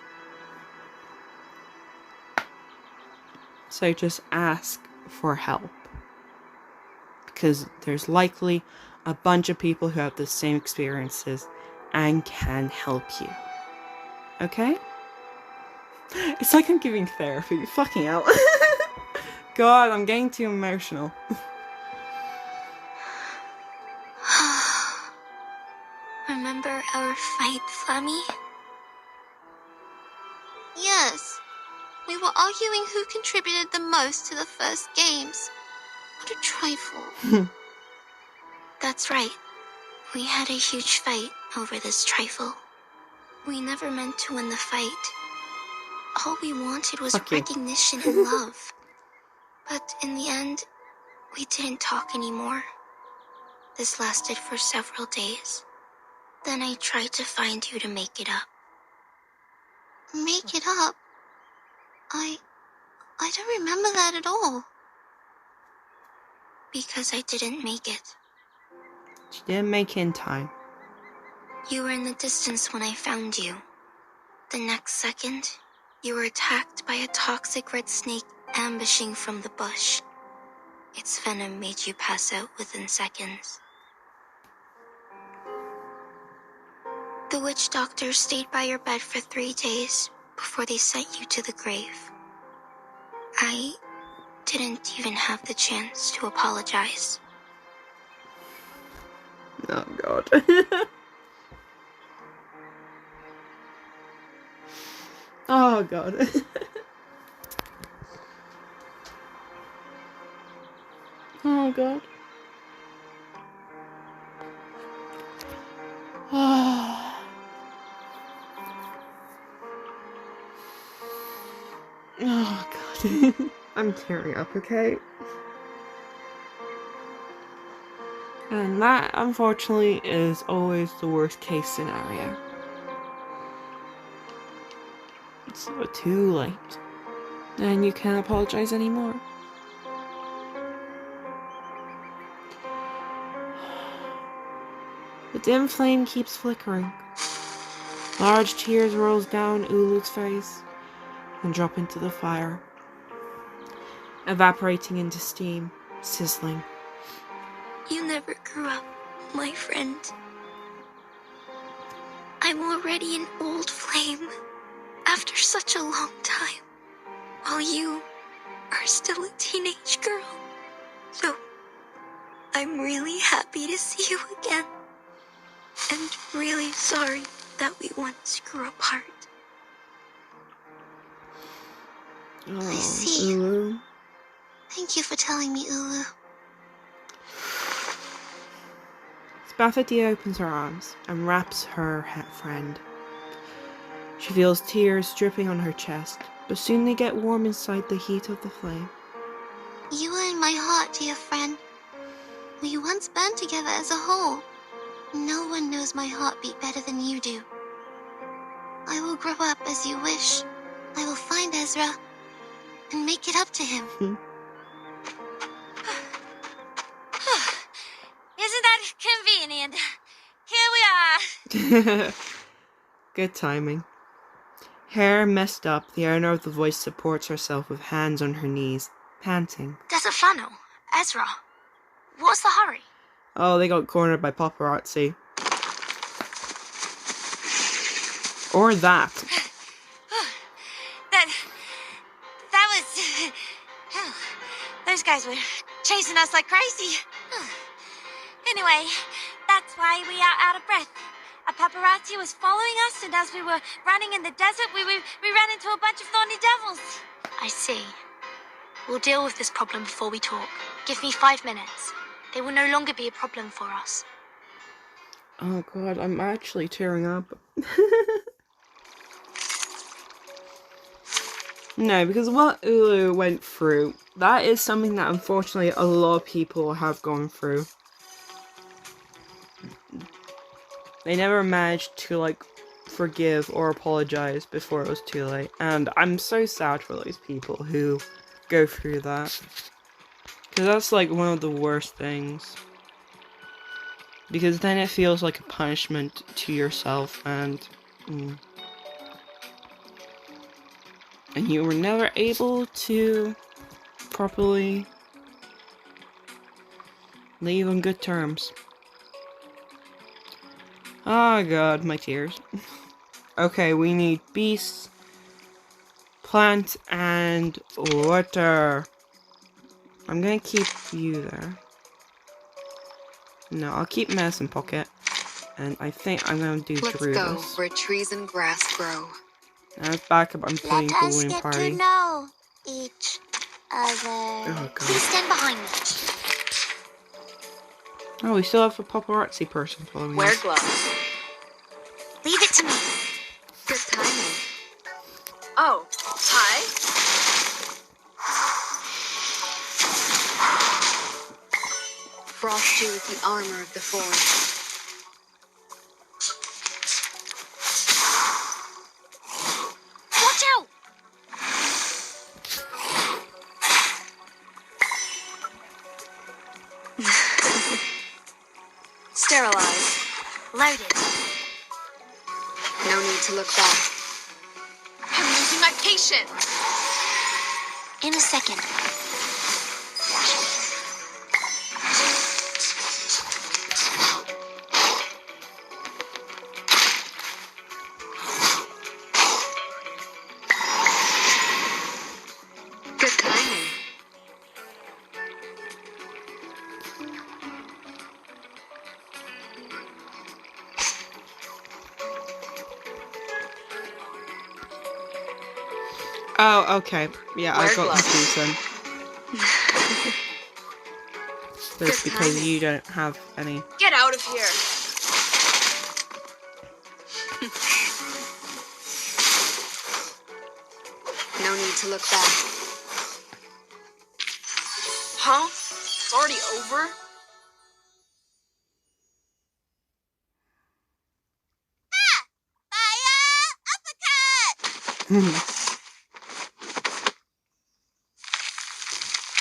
So just ask for help. Because there's likely a bunch of people who have the same experiences and can help you. Okay? It's like I'm giving therapy. Fucking hell. God, I'm getting too emotional. Remember our fight, Flammy? Yes. We were arguing who contributed the most to the first games. What a trifle. That's right. We had a huge fight over this trifle. We never meant to win the fight. All we wanted was recognition and love. But in the end, we didn't talk anymore. This lasted for several days. Then I tried to find you to make it up. Make it up? I don't remember that at all. Because I didn't make it. She didn't make it in time. You were in the distance when I found you. The next second, you were attacked by a toxic red snake ambushing from the bush. Its venom made you pass out within seconds. The witch doctors stayed by your bed for 3 days before they sent you to the grave. I didn't even have the chance to apologize. Oh god. Oh god. Oh god. Oh god. I'm tearing up, okay? And that, unfortunately, is always the worst case scenario. It's too late. And you can't apologize anymore. The dim flame keeps flickering. Large tears rolls down Ulu's face and drop into the fire, evaporating into steam, sizzling. You never grew up, my friend. I'm already an old flame after such a long time, while you are still a teenage girl. So, I'm really happy to see you again, and really sorry that we once grew apart. Oh, I see. Ulu. Thank you for telling me, Ulu. Spaffity opens her arms and wraps her friend. She feels tears dripping on her chest, but soon they get warm inside the heat of the flame. You are in my heart, dear friend. We once burned together as a whole. No one knows my heartbeat better than you do. I will grow up as you wish. I will find Ezra and make it up to him. Isn't that convenient? Here we are. Good timing. Hair messed up, the owner of the voice supports herself with hands on her knees, panting. Desert Flannel, Ezra, what's the hurry? Oh, they got cornered by paparazzi. Or that. That was... Hell, those guys were chasing us like crazy. Anyway, that's why we are out of breath. A paparazzi was following us, and as we were running in the desert, we ran into a bunch of thorny devils. I see. We'll deal with this problem before we talk. Give me 5 minutes. They will no longer be a problem for us. Oh god, I'm actually tearing up. No, because what Ulu went through, that is something that unfortunately a lot of people have gone through. They never managed to, like, forgive or apologize before it was too late. And I'm so sad for those people who go through that. Because that's, like, one of the worst things. Because then it feels like a punishment to yourself, and you were never able to properly leave on good terms. Oh god, my tears. Okay, we need beasts, plant, and water. I'm gonna keep you there. No, I'll keep Medicine Pocket. And I think I'm gonna do Let's Druidus. go where trees and grass grow. Now back up, I'm putting Let us Balloon get Party. to know each other. Oh god. Please stand behind me. Oh, we still have a paparazzi person following Wear us. gloves. Leave it to me. Good timing. Oh, hi. Frost you with the armor of the forest. Watch out! Sterilize. Loaded. No need to look back. I'm losing my patience. In a second. Good timing. Oh, okay. Yeah, I Wear got gloves. confused then. That's Good because timing. you don't have any. Get out of here. No need to look back. Huh? It's already over? Fire! Uppercut!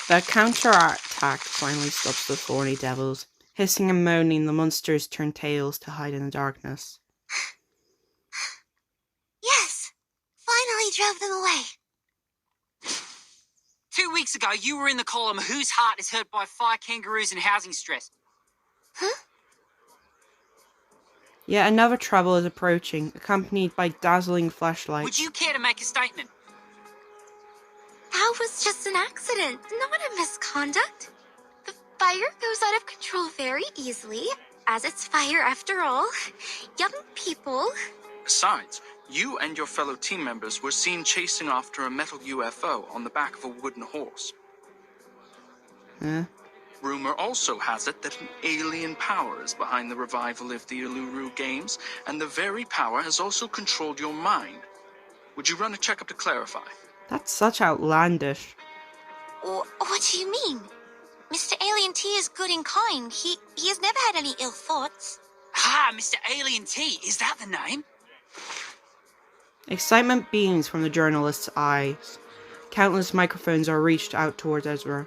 That counterattack finally stops the thorny devils. Hissing and moaning, the monsters turn tails to hide in the darkness. Yes! Finally drove them away. 2 weeks ago, you were in the column Whose Heart is Hurt by Fire Kangaroos and Housing Stress. Yet another trouble is approaching, accompanied by dazzling flashlights. Would you care to make a statement? That was just an accident, not a misconduct. The fire goes out of control very easily, as it's fire after all. Young people. Besides, you and your fellow team members were seen chasing after a metal UFO on the back of a wooden horse. Huh? Rumor also has it that an alien power is behind the revival of the Uluru Games, and the very power has also controlled your mind. Would you run a checkup to clarify? That's such outlandish. What do you mean? Mr. Alien T is good and kind. He has never had any ill thoughts. Ah, Mr. Alien T, is that the name? Excitement beams from the journalist's eyes. Countless microphones are reached out towards Ezra.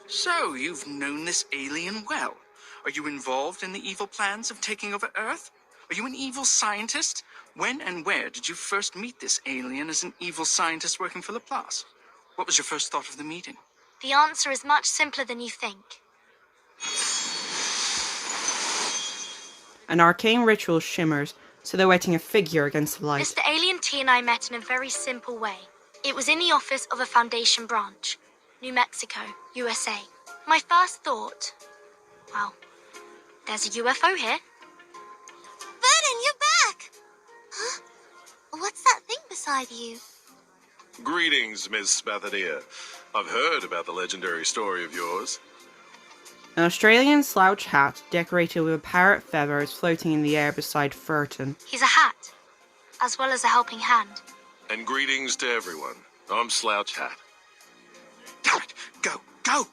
So, you've known this alien well. Are you involved in the evil plans of taking over Earth? Are you an evil scientist? When and where did you first meet this alien as an evil scientist working for Laplace? What was your first thought of the meeting? The answer is much simpler than you think. An arcane ritual shimmers, silhouetting a figure against the light. Mr. Alien T and I met in a very simple way. It was in the office of a Foundation branch, New Mexico, USA. My first thought, well, there's a UFO here. Vernon, you're back! Huh? What's that thing beside you? Greetings, Miss Bathania. I've heard about the legendary story of yours. An Australian slouch hat decorated with a parrot feather is floating in the air beside Furton. He's a hat, as well as a helping hand. And greetings to everyone. I'm Slouch Hat. Damn it! Go! Go!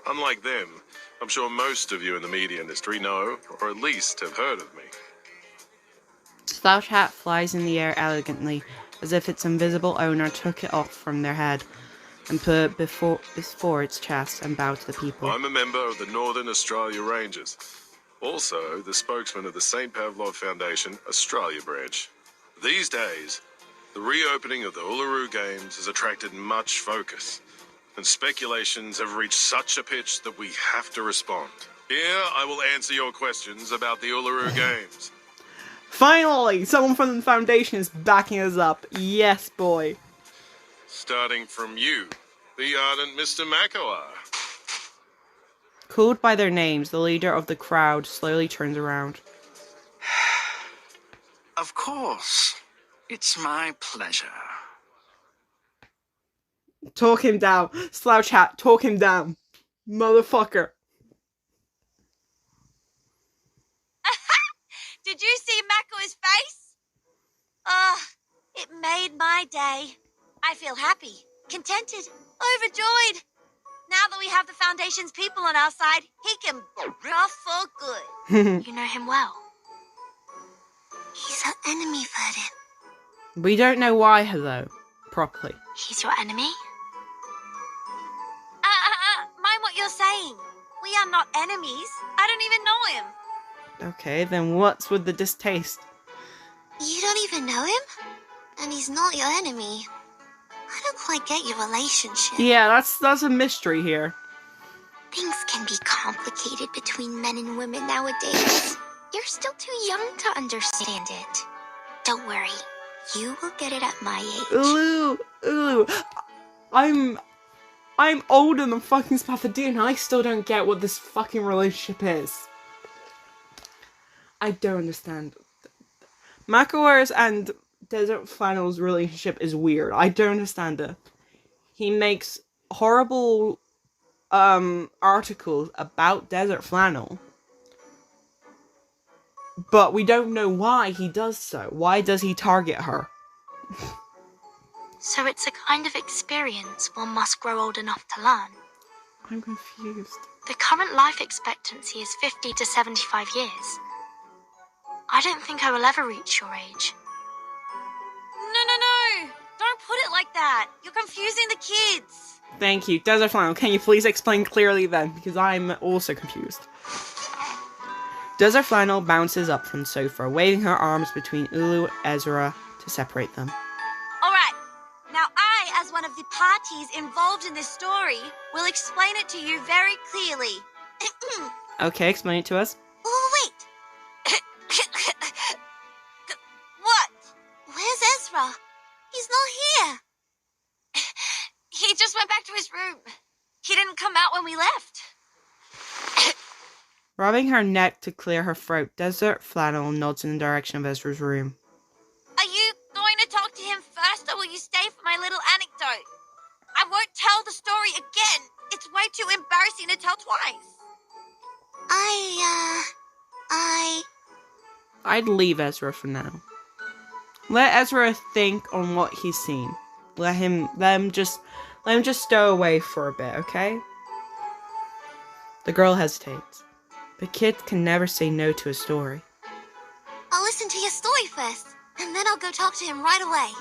Unlike them, I'm sure most of you in the media industry know, or at least have heard of me. Slouch hat flies in the air elegantly, as if its invisible owner took it off from their head and put it before its chest and bowed to the people. I'm a member of the Northern Australia Rangers. Also, the spokesman of the St. Pavlov Foundation, Australia branch. These days, the reopening of the Uluru Games has attracted much focus, and speculations have reached such a pitch that we have to respond. Here, I will answer your questions about the Uluru Games. Finally, someone from the Foundation is backing us up. Yes, boy. Starting from you, the ardent Mr. Makawar. Called by their names, the leader of the crowd slowly turns around. Of course. It's my pleasure. Talk him down. Slouch hat, talk him down. Motherfucker. Did you see Mako's face? Oh, it made my day. I feel happy, contented, overjoyed. Now that we have the Foundation's people on our side, he can rough for good. You know him well. He's our enemy, Vernon. We don't know why, though, properly. He's your enemy? Mind what you're saying. We are not enemies. I don't even know him. Okay, then what's with the distaste? You don't even know him? And he's not your enemy. I don't quite get your relationship. Yeah, that's a mystery here. Things can be complicated between men and women nowadays. You're still too young to understand it. Don't worry. You will get it at my age. Ulu. I'm older than fucking Spathadoo and I still don't get what this fucking relationship is. I don't understand. Macaware's and Desert Flannel's relationship is weird. I don't understand it. He makes horrible articles about Desert Flannel. But we don't know why he does so. Why does he target her? So it's a kind of experience one must grow old enough to learn. I'm confused. The current life expectancy is 50 to 75 years. I don't think I will ever reach your age. No. Don't put it like that. You're confusing the kids. Thank you. Desert Flannel, can you please explain clearly then? Because I'm also confused. Desert Flannel bounces up from the sofa, waving her arms between Ulu and Ezra to separate them. All right. Now I, as one of the parties involved in this story, will explain it to you very clearly. Okay, explain it to us. Oh, wait. What? Where's Ezra? He's not here. He just went back to his room. He didn't come out when we left. Rubbing her neck to clear her throat, Desert Flannel nods in the direction of Ezra's room. Are you going to talk to him first, or will you stay for my little anecdote? I won't tell the story again. It's way too embarrassing to tell twice. I'd leave Ezra for now. Let Ezra think on what he's seen. Let him just stow away for a bit, okay? The girl hesitates. The kid can never say no to a story. I'll listen to your story first, and then I'll go talk to him right away.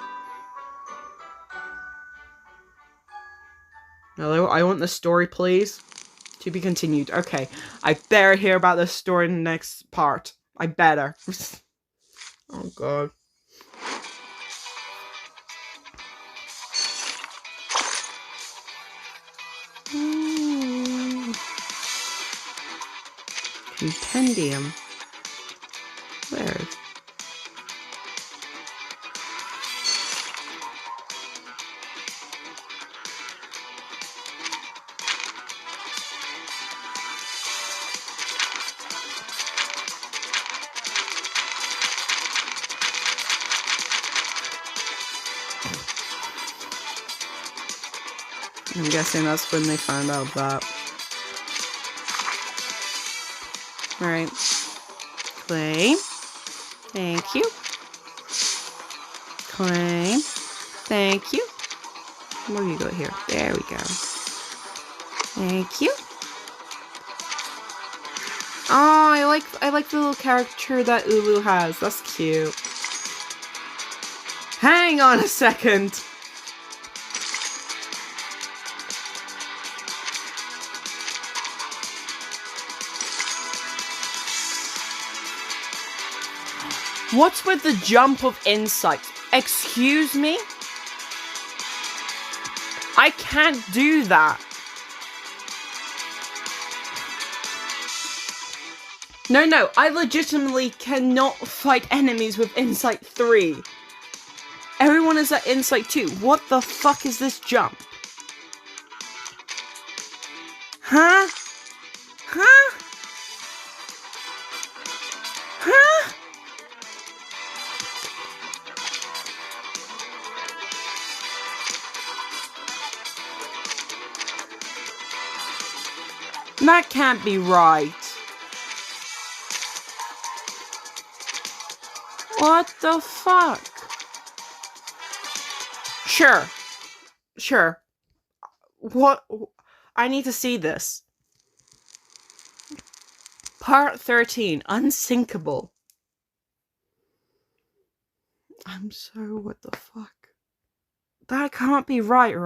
Hello, I want the story, please. To be continued. Okay, I better hear about this story in the next part. I better. Oh, God. Compendium. Where? I'm guessing that's when they found out that. Alright. Clay. Thank you. Clay. Thank you. Where do you go here? There we go. Thank you. Oh, I like the little character that Ulu has. That's cute. Hang on a second. What's with the jump of insight? Excuse me? I can't do that. No, I legitimately cannot fight enemies with Insight 3. Everyone is at Insight 2. What the fuck is this jump? Huh? Huh? Huh? That can't be right. What the fuck? Sure. What? I need to see this. Part 13, Unsinkable. I'm so what the fuck? That can't be right?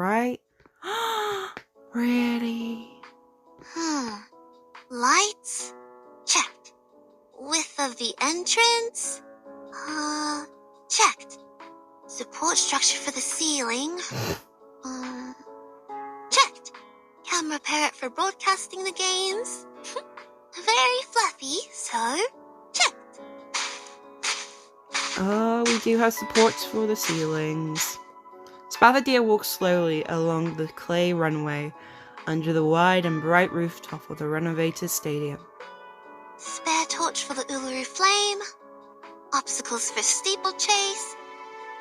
Really? Lights? Checked. Width of the entrance? Checked. Support structure for the ceiling? Checked. Camera parrot for broadcasting the games? Very fluffy, so checked. We do have supports for the ceilings. Spathadia walks slowly along the clay runway under the wide and bright rooftop of the renovated stadium. Spare torch for the Uluru flame? Obstacles for steeplechase?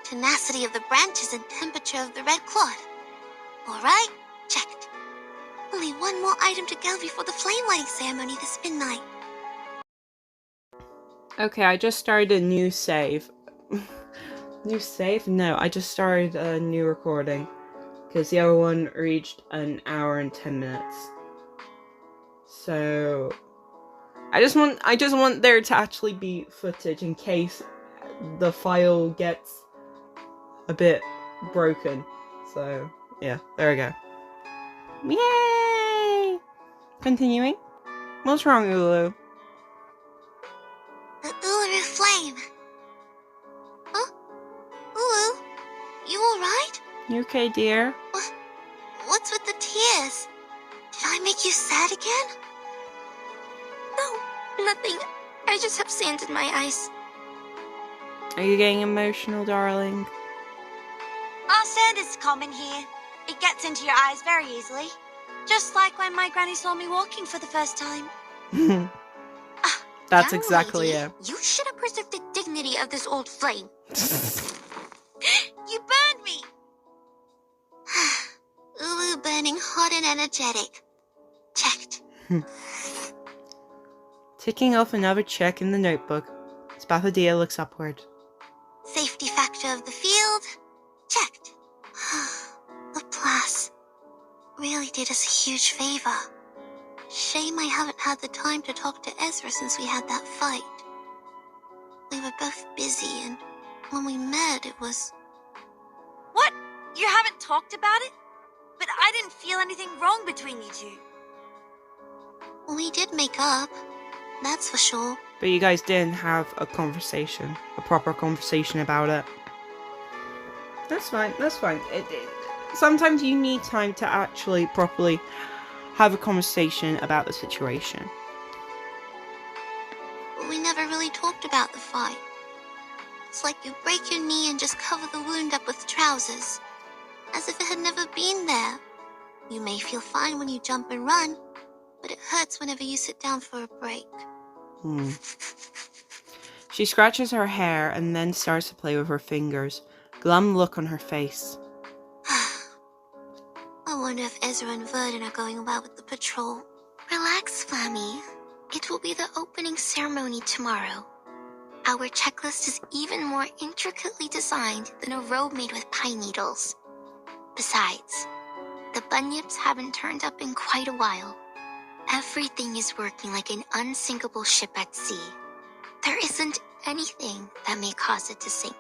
Tenacity of the branches and temperature of the red cloth? Alright, checked. Only one more item to go before the flame lighting ceremony this midnight. Okay, I just started a new save. New save? No, I just started a new recording. Because the other one reached an hour and 10 minutes. So I just want there to actually be footage in case the file gets a bit broken. So yeah, there we go. Yay! Continuing. What's wrong, Ulu? The Uluru flame. Huh? Ulu, you alright? You okay, dear? What's with the tears? Did I make you sad again? No, nothing. I just have sand in my eyes. Are you getting emotional, darling? Sand is common here. It gets into your eyes very easily. Just like when my granny saw me walking for the first time. That's Young exactly lady, it. You should have preserved the dignity of this old flame. You burned me! Ulu burning hot and energetic. Checked. Ticking off another check in the notebook, Spathadia looks upward. Safety factor of the field. Checked. Laplace really did us a huge favor. Shame I haven't had the time to talk to Ezra since we had that fight. We were both busy, and when we met, it was... What? You haven't talked about it? But I didn't feel anything wrong between you two. We did make up, that's for sure. But you guys didn't have a conversation, a proper conversation about it. That's fine, that's fine. Sometimes you need time to actually properly have a conversation about the situation. We never really talked about the fight. It's like you break your knee and just cover the wound up with trousers, as if it had never been there. You may feel fine when you jump and run, but it hurts whenever you sit down for a break. She scratches her hair and then starts to play with her fingers, glum look on her face. I wonder if Ezra and Verdun are going well with the patrol. Relax, Flammy. It will be the opening ceremony tomorrow. Our checklist is even more intricately designed than a robe made with pine needles. Besides, the bunyips haven't turned up in quite a while. Everything is working like an unsinkable ship at sea. There isn't anything that may cause it to sink.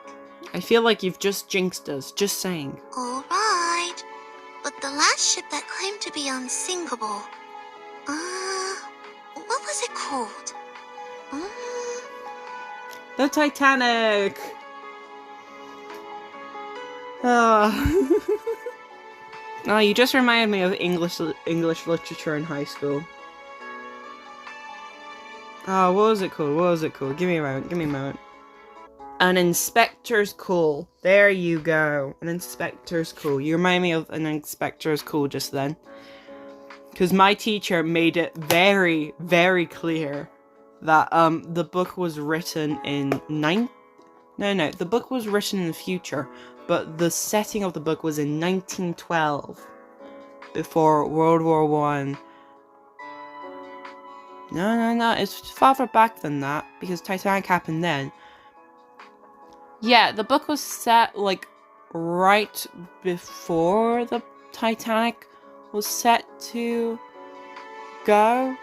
I feel like you've just jinxed us, just saying. Alright. But the last ship that claimed to be unsinkable... what was it called? The Titanic! Oh. Oh, you just reminded me of English literature in high school. Oh, what was it called? Give me a moment. An inspector's call. There you go. An inspector's call. You remind me of an inspector's call just then. Because my teacher made it very, very clear that the book was written in the book was written in the future, but the setting of the book was in 1912, before World War One. No, it's farther back than that, because Titanic happened then. Yeah, the book was set, like, right before the Titanic was set to go.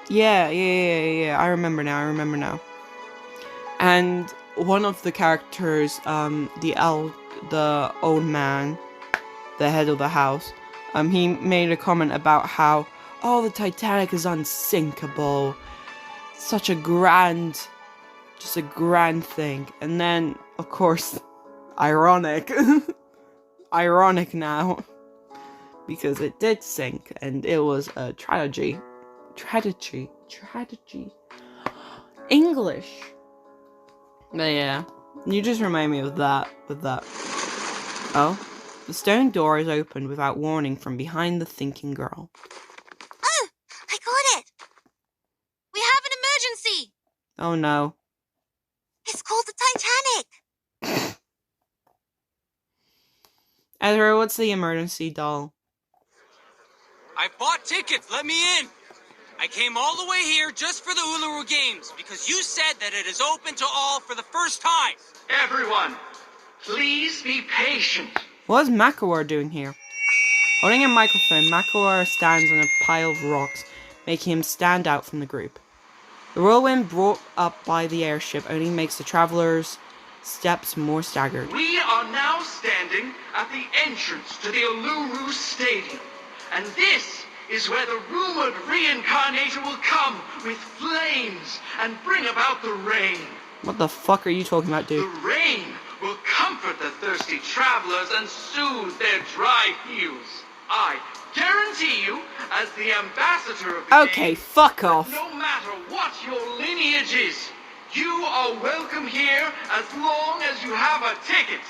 Yeah, I remember now. And one of the characters, the old man, the head of the house, he made a comment about how, oh, the Titanic is unsinkable. Such a grand, just a grand thing. And then, of course, ironic. Ironic now. Because it did sink, and it was a tragedy. Tragedy. English. But yeah, you just remind me of that, with that. Oh, the stone door is opened without warning from behind the thinking girl. Oh, I got it. We have an emergency. Oh no. It's called the Titanic. Ezra, what's the emergency, doll? I bought tickets. Let me in. I came all the way here just for the Uluru Games because you said that it is open to all for the first time. Everyone, please be patient. What is Makawar doing here? Holding a microphone, Makawar stands on a pile of rocks, making him stand out from the group. The whirlwind brought up by the airship only makes the travelers' steps more staggered. We are now standing at the entrance to the Uluru Stadium. And this is where the rumored reincarnator will come with flames and bring about the rain. What the fuck are you talking about, dude? The rain will comfort the thirsty travelers and soothe their dry heels. I guarantee you, as the ambassador of the Okay, game, fuck off. no matter what your lineage is, you are welcome here as long as you have a ticket.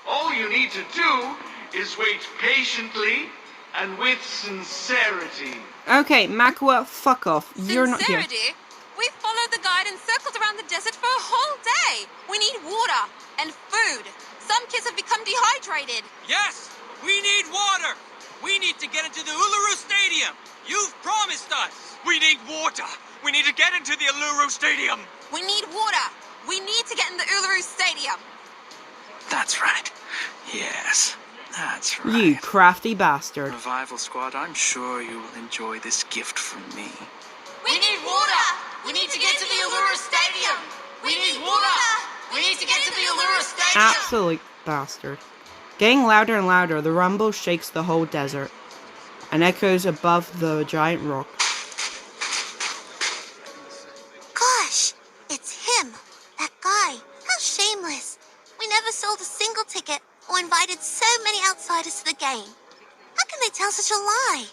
All you need to do is wait patiently and with sincerity. Okay, Makawar, fuck off. You're not here. Sincerity? We followed the guide and circled around the desert for a whole day. We need water and food. Some kids have become dehydrated. Yes, we need water. We need to get into the Uluru Stadium. You've promised us. We need water. We need to get into the Uluru Stadium. We need water. We need to get in the Uluru Stadium. That's right. Yes, that's right. You crafty bastard. Revival Squad, I'm sure you will enjoy this gift from me. We need water. We need to get to the Uluru Stadium. We need water. We need to get to the Uluru Stadium. Absolute bastard. Getting louder and louder, the rumble shakes the whole desert and echoes above the giant rock. Gosh, it's him. That guy. How shameless. We never sold a single ticket or invited so many outsiders to the game. How can they tell such a lie?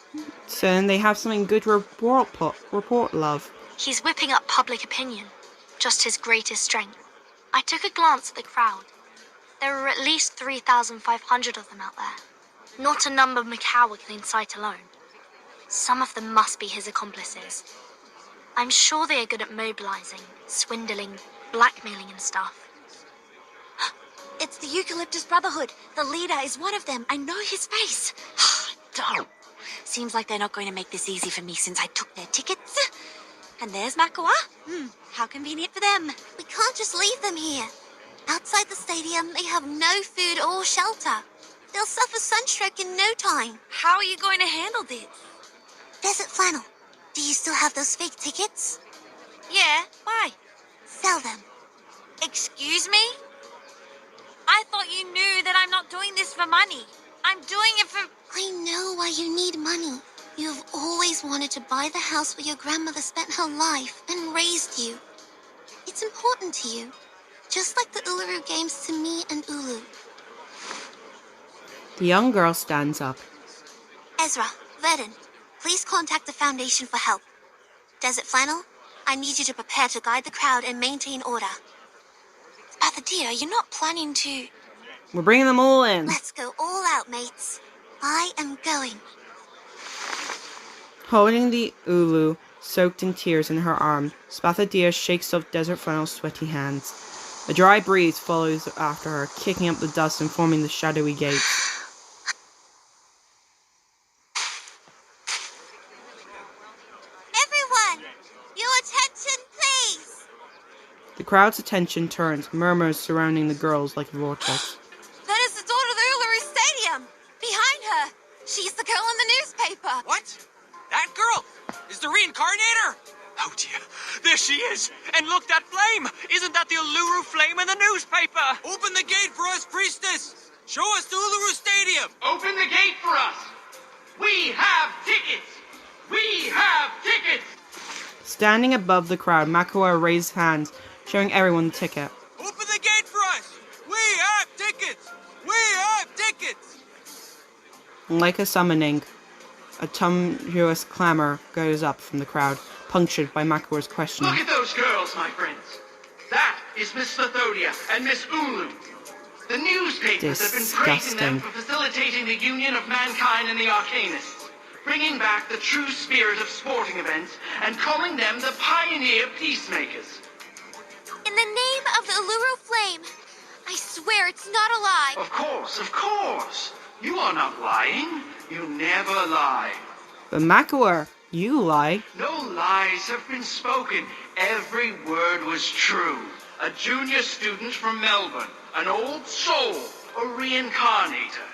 So then they have something good to report, love. He's whipping up public opinion. Just his greatest strength. I took a glance at the crowd. There were at least 3,500 of them out there. Not a number Macau can incite alone. Some of them must be his accomplices. I'm sure they are good at mobilizing, swindling, blackmailing and stuff. It's the Eucalyptus Brotherhood. The leader is one of them. I know his face. Don't. Seems like they're not going to make this easy for me since I took their tickets. And there's Makawa. How convenient for them. We can't just leave them here. Outside the stadium, they have no food or shelter. They'll suffer sunstroke in no time. How are you going to handle this? Desert Flannel, do you still have those fake tickets? Yeah, why? Sell them. Excuse me? I thought you knew that I'm not doing this for money. I'm doing it for... I know why you need money. You've always wanted to buy the house where your grandmother spent her life and raised you. It's important to you, just like the Uluru Games to me and Ulu. The young girl stands up. Ezra, Vedin, please contact the Foundation for help. Desert Flannel, I need you to prepare to guide the crowd and maintain order. Pathadia, you're not planning to... We're bringing them all in. Let's go all out, mates. I am going. Holding the Ulu, soaked in tears in her arm, Spathadia shakes off Desert Flannel's sweaty hands. A dry breeze follows after her, kicking up the dust and forming the shadowy gates. Everyone, your attention, please. The crowd's attention turns, murmurs surrounding the girls like a vortex. That is the door to the Uluru Stadium. Behind her. She's the girl in the newspaper. What? That girl is the reincarnator? Oh dear, there she is! And look, that flame! Isn't that the Uluru flame in the newspaper? Open the gate for us, priestess! Show us the Uluru Stadium! Open the gate for us! Standing above the crowd, Makua raised hands, showing everyone the ticket. Open the gate for us! We have tickets! We have tickets! Like a summoning, a tumultuous clamor goes up from the crowd, punctured by Makua's questioning. Look at those girls, my friends. That is Miss Lithodia and Miss Ulu. The newspapers have been praising them for facilitating the union of mankind and the Arcanists, bringing back the true spirit of sporting events and calling them the pioneer peacemakers. In the name of the Uluru Flame, I swear it's not a lie. Of course. You are not lying. You never lie. But Makua, you lie. No lies have been spoken. Every word was true. A junior student from Melbourne, an old soul, a reincarnator.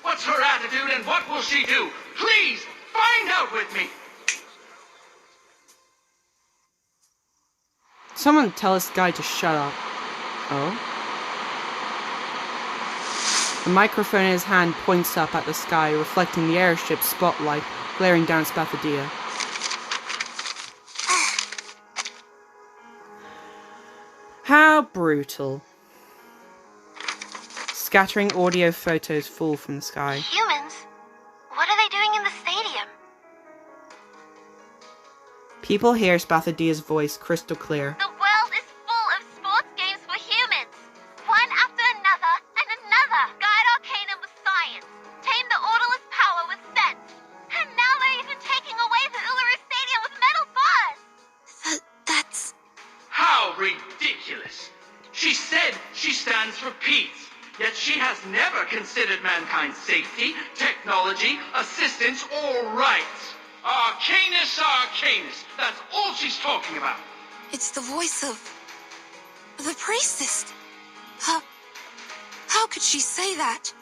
What's her attitude and what will she do? Please, find out with me. Someone tell this guy to shut up. Oh? The microphone in his hand points up at the sky, reflecting the airship's spotlight, glaring down at Spathadia. How brutal. Scattering audio photos fall from the sky. Humans? What are they doing in the stadium? People hear Spathadia's voice crystal clear. The world is full of sports games for humans. One after another and another. Guide Arcanum with science. Tame the Orderless power with sense. And now they're even taking away the Uluru Stadium with metal bars. That's... How ridiculous. She said she stands for peace, yet she has never considered mankind's safety, technology, assistance, or rights. Arcanus. That's all she's talking about. It's the voice of... the priestess. How could she say that?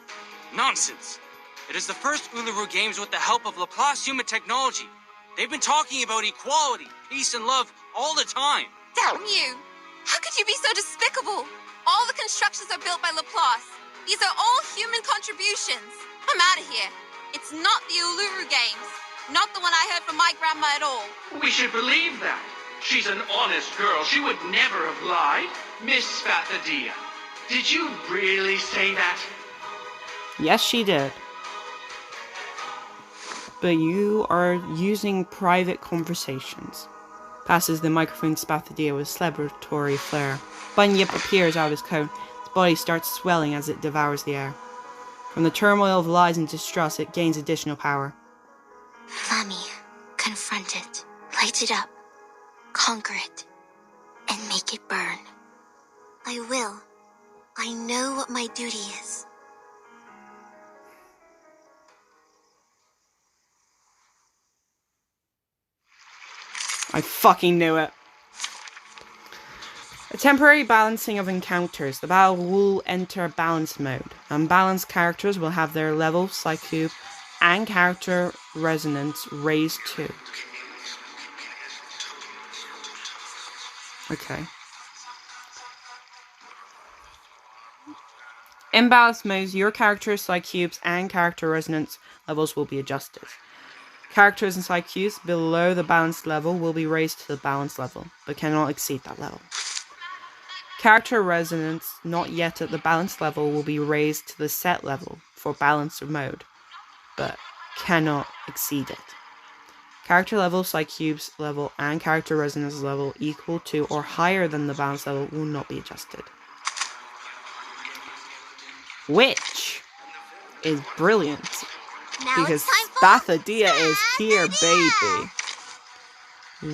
Nonsense. It is the first Uluru Games with the help of Laplace human technology. They've been talking about equality, peace, and love all the time. Damn you! How could you be so despicable? All the constructions are built by Laplace. These are all human contributions. I'm out of here. It's not the Uluru Games. Not the one I heard from my grandma at all. We should believe that. She's an honest girl. She would never have lied. Miss Spathadia, did you really say that? Yes, she did. But you are using private conversations. Passes the microphone to Spathadia with a celebratory flair. Bunyip appears out of his cone. His body starts swelling as it devours the air. From the turmoil of lies and distrust, it gains additional power. Flammy, confront it, light it up, conquer it, and make it burn. I will. I know what my duty is. I fucking knew it. A temporary balancing of encounters. The battle will enter balance mode. Unbalanced characters will have their level, psyche, and character resonance raised too. Okay. In balance modes, your character's psyche and character resonance levels will be adjusted. Characters and psyches below the balanced level will be raised to the balanced level, but cannot exceed that level. Character resonance not yet at the balanced level will be raised to the set level for balanced mode, but cannot exceed it. Character level, psyche level, and character resonance level equal to or higher than the balanced level will not be adjusted. Which is brilliant. Now Because it's time for Spathadia is here, baby.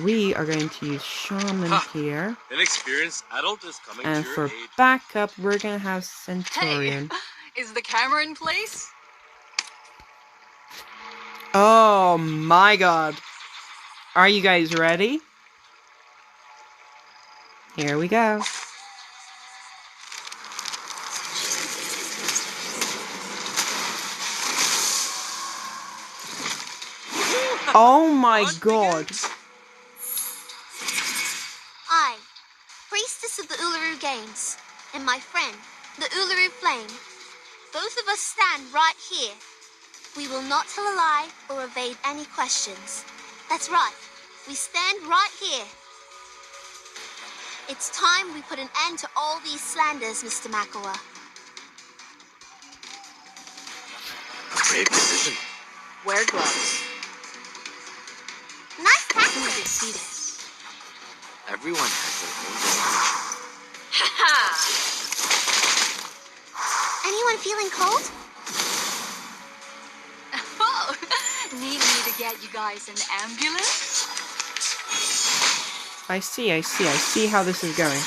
We are going to use Shaman here. An experienced adult is coming And to your for aid. backup, we're going to have Centaurian. Is the camera in place? Oh my god. Are you guys ready? Here we go. Oh my god. I, priestess of the Uluru Games, and my friend, the Uluru Flame. Both of us stand right here. We will not tell a lie or evade any questions. That's right. we stand right here. It's time we put an end to all these slanders, Mr. Makawa. Brave decision. Wear gloves. Nice Who would practice. see this? Everyone has their own definition. Ha! Anyone feeling cold? Oh, need me to get you guys an ambulance? I see how this is going.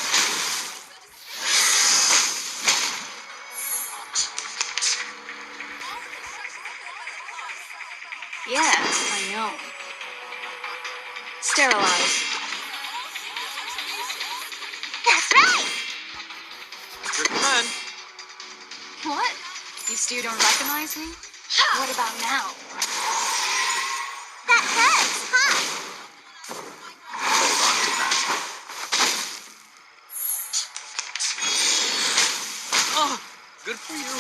Yeah, I know. Sterilize. That's right! Recommend. What? You still don't recognize me? What about now? That hurts, huh? Hold on to that. Oh, good for you.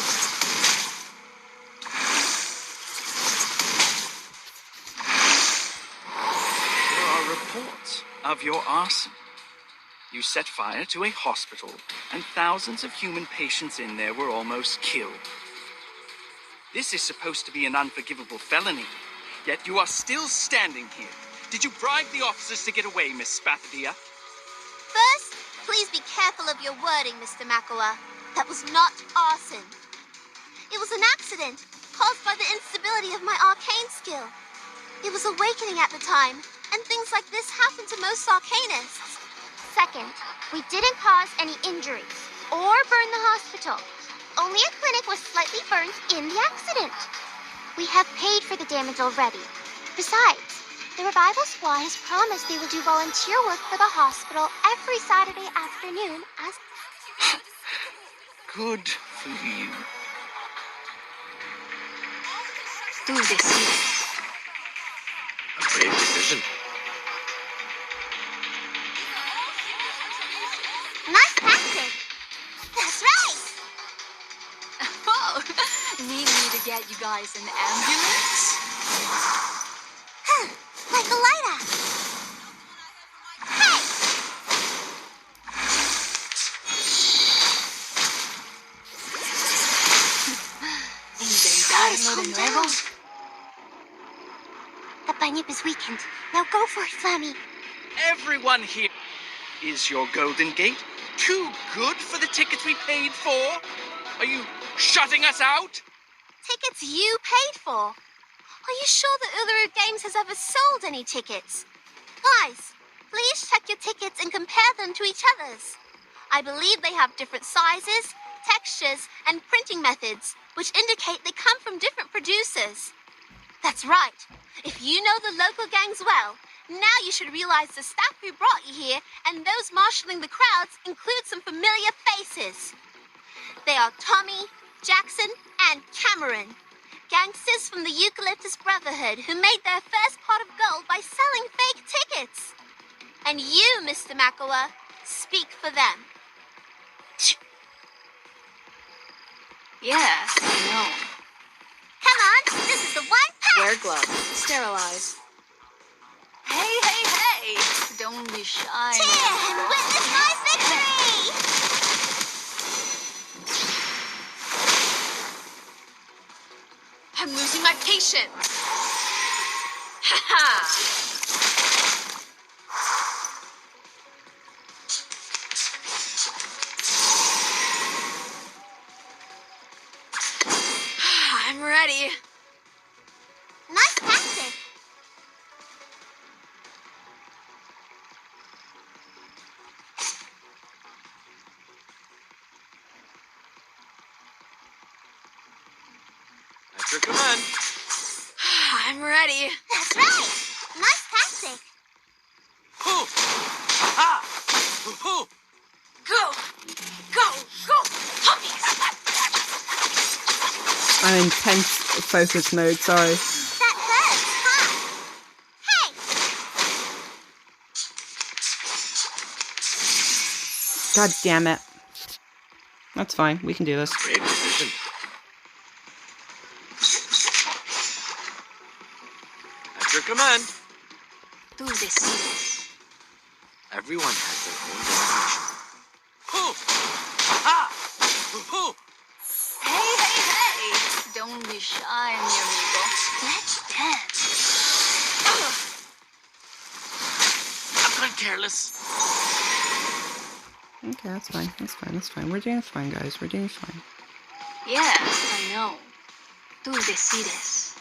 There are reports of your arson. You set fire to a hospital, and thousands of human patients in there were almost killed. This is supposed to be an unforgivable felony, yet you are still standing here. Did you bribe the officers to get away, Miss Spathadia? First, please be careful of your wording, Mr. Makawa. That was not arson. It was an accident caused by the instability of my arcane skill. It was awakening at the time, and things like this happen to most arcanists. Second, we didn't cause any injuries or burn the hospital. Only a clinic was slightly burnt in the accident. We have paid for the damage already. Besides, the revival squad has promised they will do volunteer work for the hospital every Saturday afternoon as... Good for you. Who would see this? A brave decision. Nice tactic! That's right! Oh, need me to get you guys an ambulance? Like a lighter! Hey! Inventarlo de nuevo? The bunyip is weakened. Now go for it, Flammy. Everyone here. Is your Golden Gate too good for the tickets we paid for? Are you shutting us out? Tickets you paid for? Are you sure the Uluru Games has ever sold any tickets? Guys, please check your tickets and compare them to each other's. I believe they have different sizes, textures, and printing methods, which indicate they come from different producers. That's right. If you know the local gangs well, now you should realize the staff who brought you here and those marshalling the crowds include some familiar faces. They are Tommy, Jackson, and Cameron, gangsters from the Eucalyptus Brotherhood who made their first pot of gold by selling fake tickets. And you, Mr. Makawa, speak for them. Yeah, I know. Come on, this is the one pack. Wear gloves. Sterilize. Hey! Don't be shy. Cheer and witness my victory! I'm losing my patience. Ha ha! I'm ready. Nice tactic. At your command. I'm ready. That's right. Nice tactic. Hoo! Ha! Hoo! Go! Puppies! I'm in tense focus mode, sorry. That hurts, huh? Hey! God damn it. That's fine, we can do this. Brave decision. At your command. Tú decides. Everyone has their own definition. Who? Ah! Who? Hey! Don't be shy, mi amigo. Let's dance. I've gone careless. Okay, that's fine. That's fine. That's fine. We're doing fine, guys. We're doing fine. Yes, I know. Tú decides.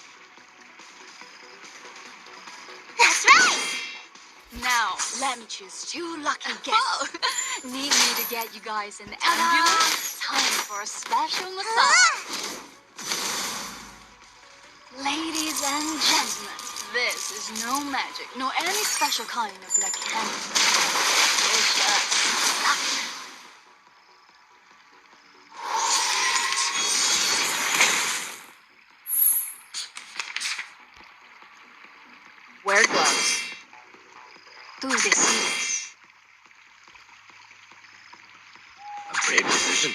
That's right! Now, let me choose two lucky guests. Need me to get you guys an ambulance? Time for a special massage. Ladies and gentlemen, this is no magic, nor any special kind of mechanism. It's just suction. Wear gloves. Tú decides. A brave decision.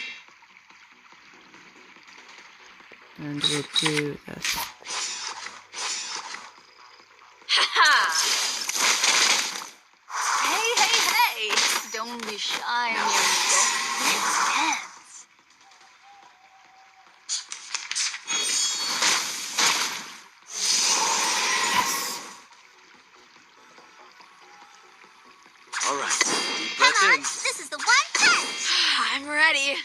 And we'll do this. Hey! Don't be shy, mi amigo. Let's dance. All right, deep Come breath on, in. this is the one test! I'm ready.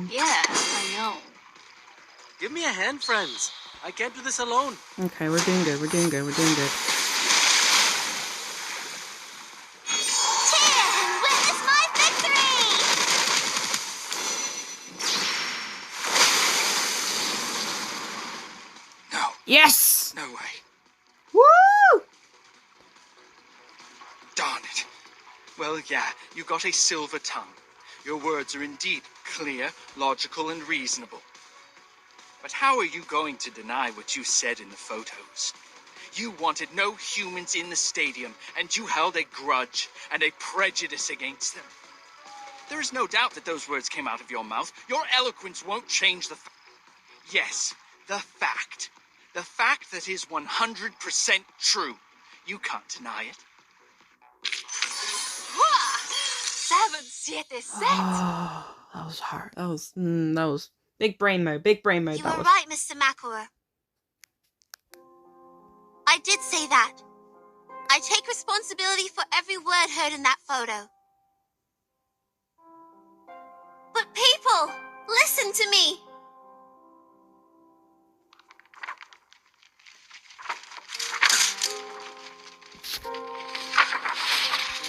Yes, I know. Give me a hand, friends. I can't do this alone. Okay, we're doing good. We're doing good. We're doing good. Cheer and witness my victory! No, Yes! no way. Woo! Darn it. Well, yeah, you got a silver tongue. Your words are indeed clear, logical, and reasonable. But how are you going to deny what you said in the photos? You wanted no humans in the stadium, and you held a grudge and a prejudice against them. There is no doubt that those words came out of your mouth. Your eloquence won't change the Yes, the fact. The fact that is 100% true. You can't deny it. 7-7. Oh, that was hard. That was big brain mode. Big brain mode. You That were was. right, Mr. McElroy. I did say that. I take responsibility for every word heard in that photo. But people, listen to me.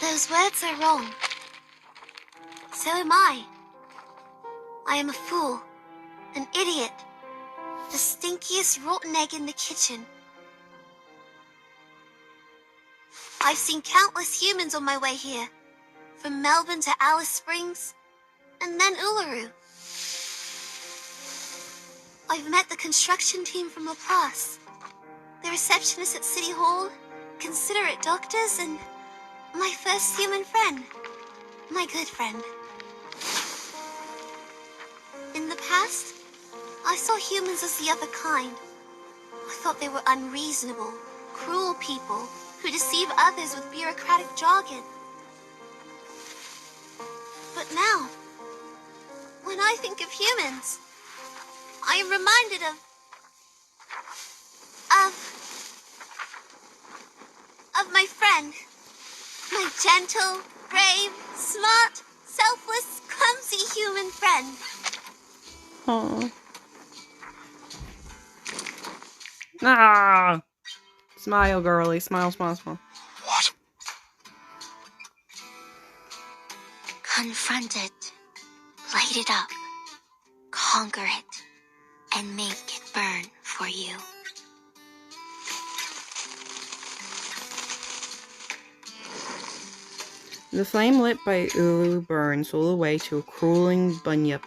Those words are wrong. So am I. I am a fool, an idiot, the stinkiest rotten egg in the kitchen. I've seen countless humans on my way here, from Melbourne to Alice Springs, and then Uluru. I've met the construction team from Laplace, the receptionist at City Hall, considerate doctors, and my first human friend, my good friend. In the past, I saw humans as the other kind. I thought they were unreasonable, cruel people who deceive others with bureaucratic jargon. But now, when I think of humans, I am reminded of my friend. My gentle, brave, smart, selfless, clumsy human friend. Aww. Ah! Smile, girly. Smile, smile, smile. What? Confront it, light it up, conquer it, and make it burn for you. The flame lit by Uluru burns all the way to a crawling bunyip.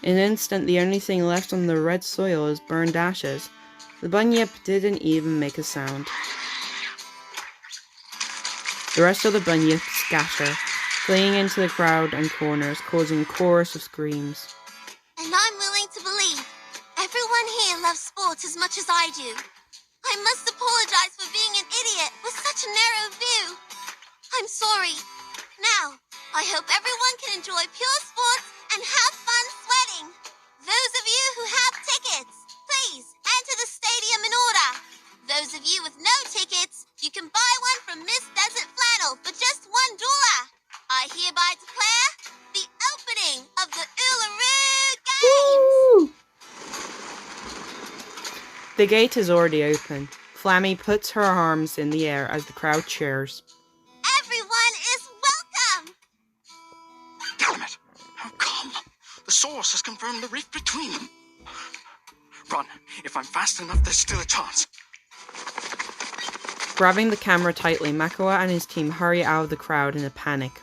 In an instant, the only thing left on the red soil is burned ashes. The bunyip didn't even make a sound. The rest of the bunyips scatter, fleeing into the crowd and corners, causing a chorus of screams. And I'm willing to believe everyone here loves sports as much as I do. I must apologize for being an idiot with such a narrow view. I'm sorry. Now, I hope everyone can enjoy pure sports and have fun sweating. Those of you who have tickets, please enter the stadium in order. Those of you with no tickets, you can buy one from Miss Desert Flannel for just $1. I hereby declare the opening of the Uluru Games! Woo! The gate is already open. Flammy puts her arms in the air as the crowd cheers. Everyone is welcome! Damn it! How come? The source has confirmed the rift between them. Run. If I'm fast enough, there's still a chance. Grabbing the camera tightly, Makawa and his team hurry out of the crowd in a panic.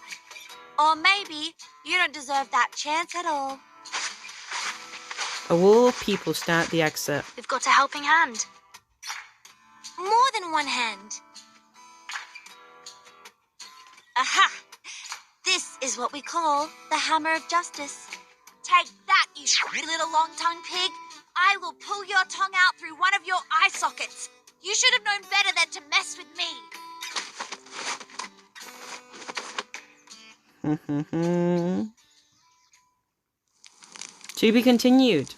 Or maybe you don't deserve that chance at all. A wall of people stand at the exit. We've got a helping hand. More than one hand. Aha! This is what we call the hammer of justice. Take that, you little long-tongued pig. I will pull your tongue out through one of your eye sockets. You should have known better than to mess with me. To be continued.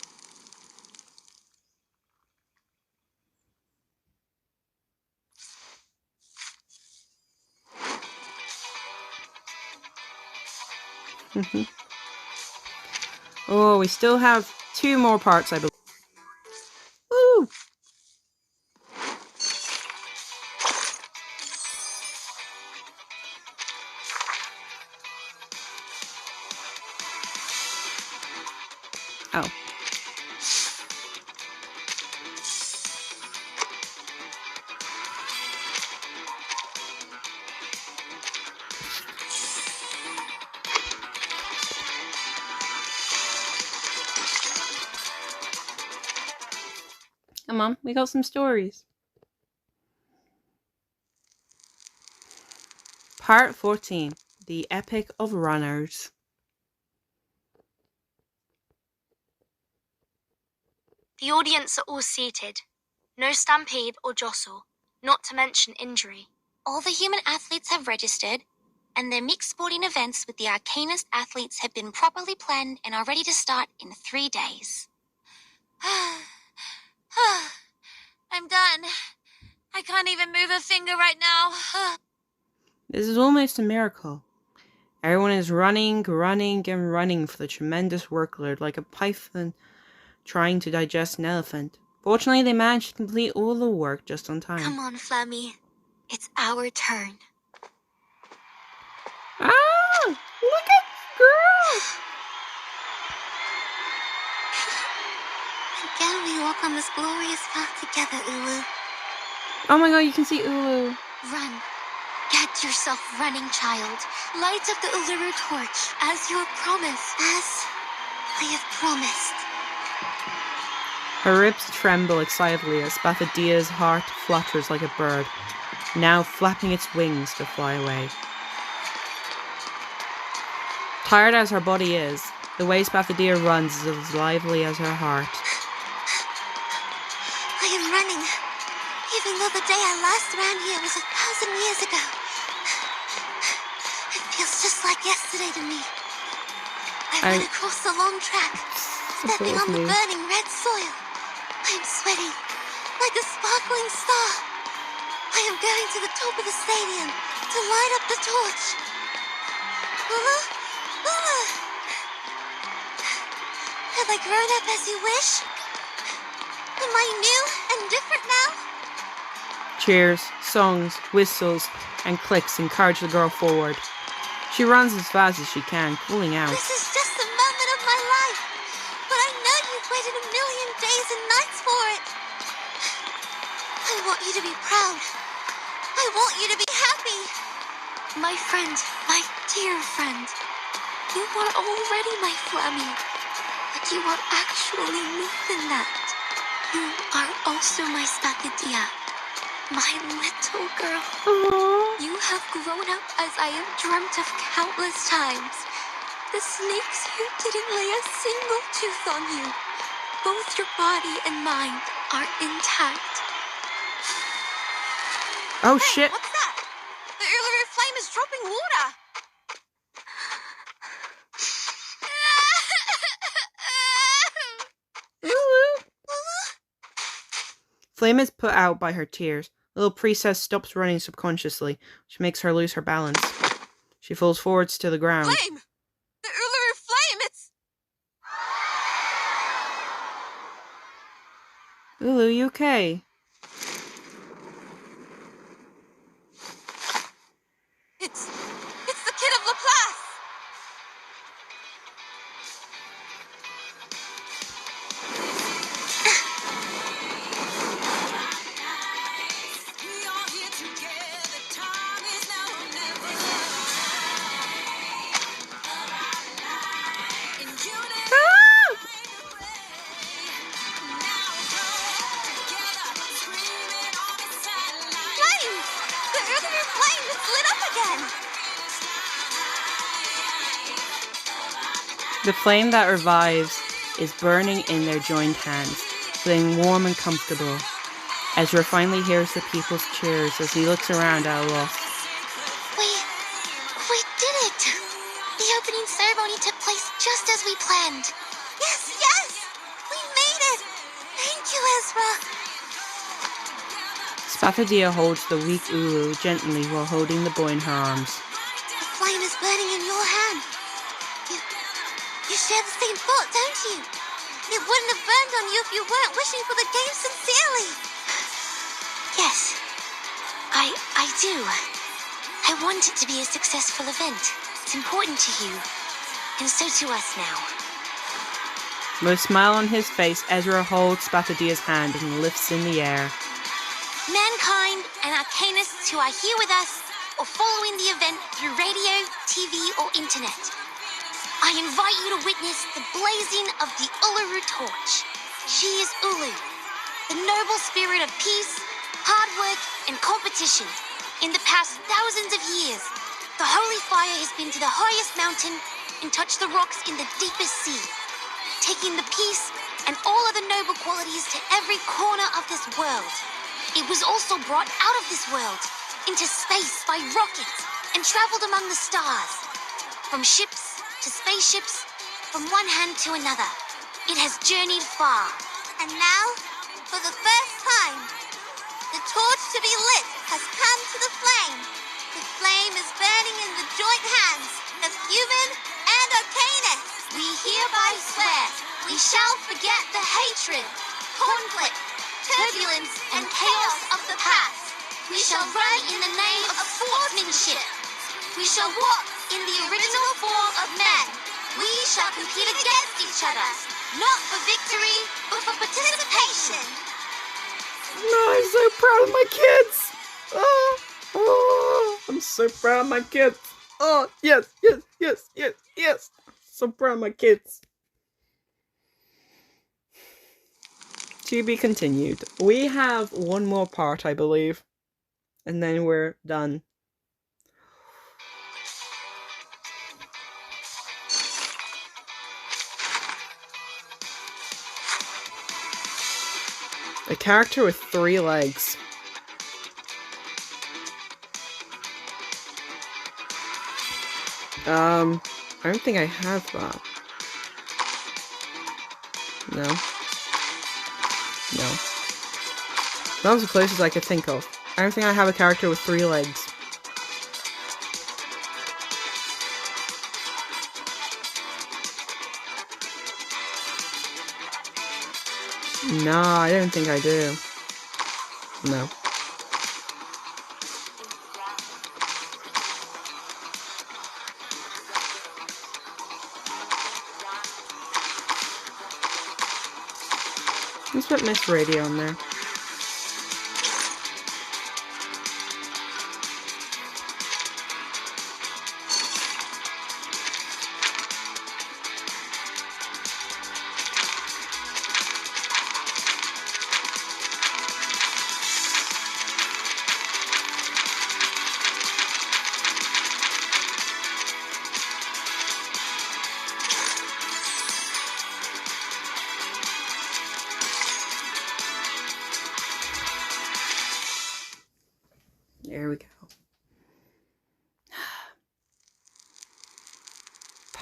Oh, we still have 2 more parts, I believe. Woo! Oh. Come on, we got some stories. Part 14. The Epic of Runners. The audience are all seated. No stampede or jostle, not to mention injury. All the human athletes have registered, and their mixed sporting events with the Arcanist athletes have been properly planned and are ready to start in 3 days. I'm done. I can't even move a finger right now. This is almost a miracle. Everyone is running for the tremendous workload like a python trying to digest an elephant. Fortunately, they managed to complete all the work just on time. Come on, Flammy. It's our turn. Ah! Look at this girl! Again, we walk on this glorious path together, Ulu. Oh my god, you can see Ulu. Run. Get yourself running, child. Light up the Uluru torch, as you have promised. As I have promised. Her ribs tremble excitedly as Spathadia's heart flutters like a bird, now flapping its wings to fly away. Tired as her body is, the way Spathadia runs is as lively as her heart. I am running, even though the day I last ran here was 1,000 years ago. It feels just like yesterday to me. I ran across the long track, stepping on the burning red soil. I am sweating, like a sparkling star. I am going to the top of the stadium to light up the torch. Lula? Lula! Have I grown up as you wish? Am I new and different now? Cheers, songs, whistles, and clicks encourage the girl forward. She runs as fast as she can, cooling out. This is just a moment of my life, but I know you've waited 1,000,000 days and nights for it. I want you to be proud. I want you to be happy. My friend, my dear friend. You are already my Flammy, but you are actually more than that. You are also my Spathadia, my little girl. Aww. You have grown up as I have dreamt of countless times. The snakes here didn't lay a single tooth on you. Both your body and mind are intact. Oh shit! What's that? The Uluru flame is dropping water. Flame is put out by her tears. Little princess stops running subconsciously, which makes her lose her balance. She falls forwards to the ground. Flame! The Uluru flame! It's... Ulu, you okay? It's the kid of Laplace! Flame! The Uluru flame is lit up again! The flame that revives is burning in their joined hands, feeling warm and comfortable. Ezra finally hears the people's cheers as he looks around at a loss. We did it! The opening ceremony took place just as we planned. Yes, yes! We made it! Thank you, Ezra! Spathadia holds the weak Ulu gently while holding the boy in her arms. The flame is burning in your hand. You share the same thought, don't you? It wouldn't have burned on you if you weren't wishing for the game sincerely. Yes, I do. I want it to be a successful event. It's important to you, and so to us now. With a smile on his face, Ezra holds Spathadia's hand and lifts in the air. Mankind and arcanists who are here with us or following the event through radio, TV, or internet, I invite you to witness the blazing of the Uluru torch. She is Ulu, the noble spirit of peace, hard work, and competition. In the past thousands of years, the holy fire has been to the highest mountain and touched the rocks in the deepest sea, taking the peace and all other noble qualities to every corner of this world. It was also brought out of this world into space by rockets and traveled among the stars. From ships to spaceships, from one hand to another, it has journeyed far. And now, for the first time, the torch to be lit has come to the flame. The flame is burning in the joint hands of human and arcanist. We hereby swear we shall forget the hatred, conflict, turbulence, and chaos of the past. We shall run in the name of sportsmanship. We shall walk in the original form of men. We shall compete against each other, not for victory, but for participation. No, I'm so proud of my kids! Oh, I'm so proud of my kids! Oh, yes, yes, yes, yes, yes! So proud of my kids. To be continued. We have one more part, I believe. And then we're done. A character with 3 legs. I don't think I have that. No. No. That was the closest I could think of. I don't think I have a character with 3 legs. No, I don't think I do. No. Let's put Miss Radio in there.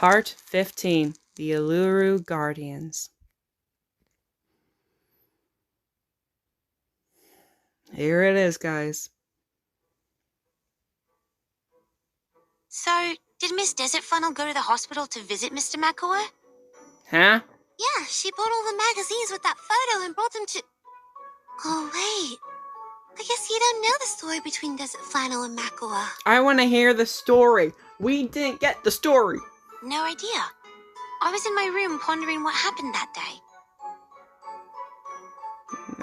Part 15, The Uluru Guardians. Here it is, guys. So, did Miss Desert Funnel go to the hospital to visit Mr. Makua? Huh? Yeah, she bought all the magazines with that photo and brought them to... Oh, wait. I guess you don't know the story between Desert Flannel and Makua. I want to hear the story. We didn't get the story. No idea. I was in my room pondering what happened that day.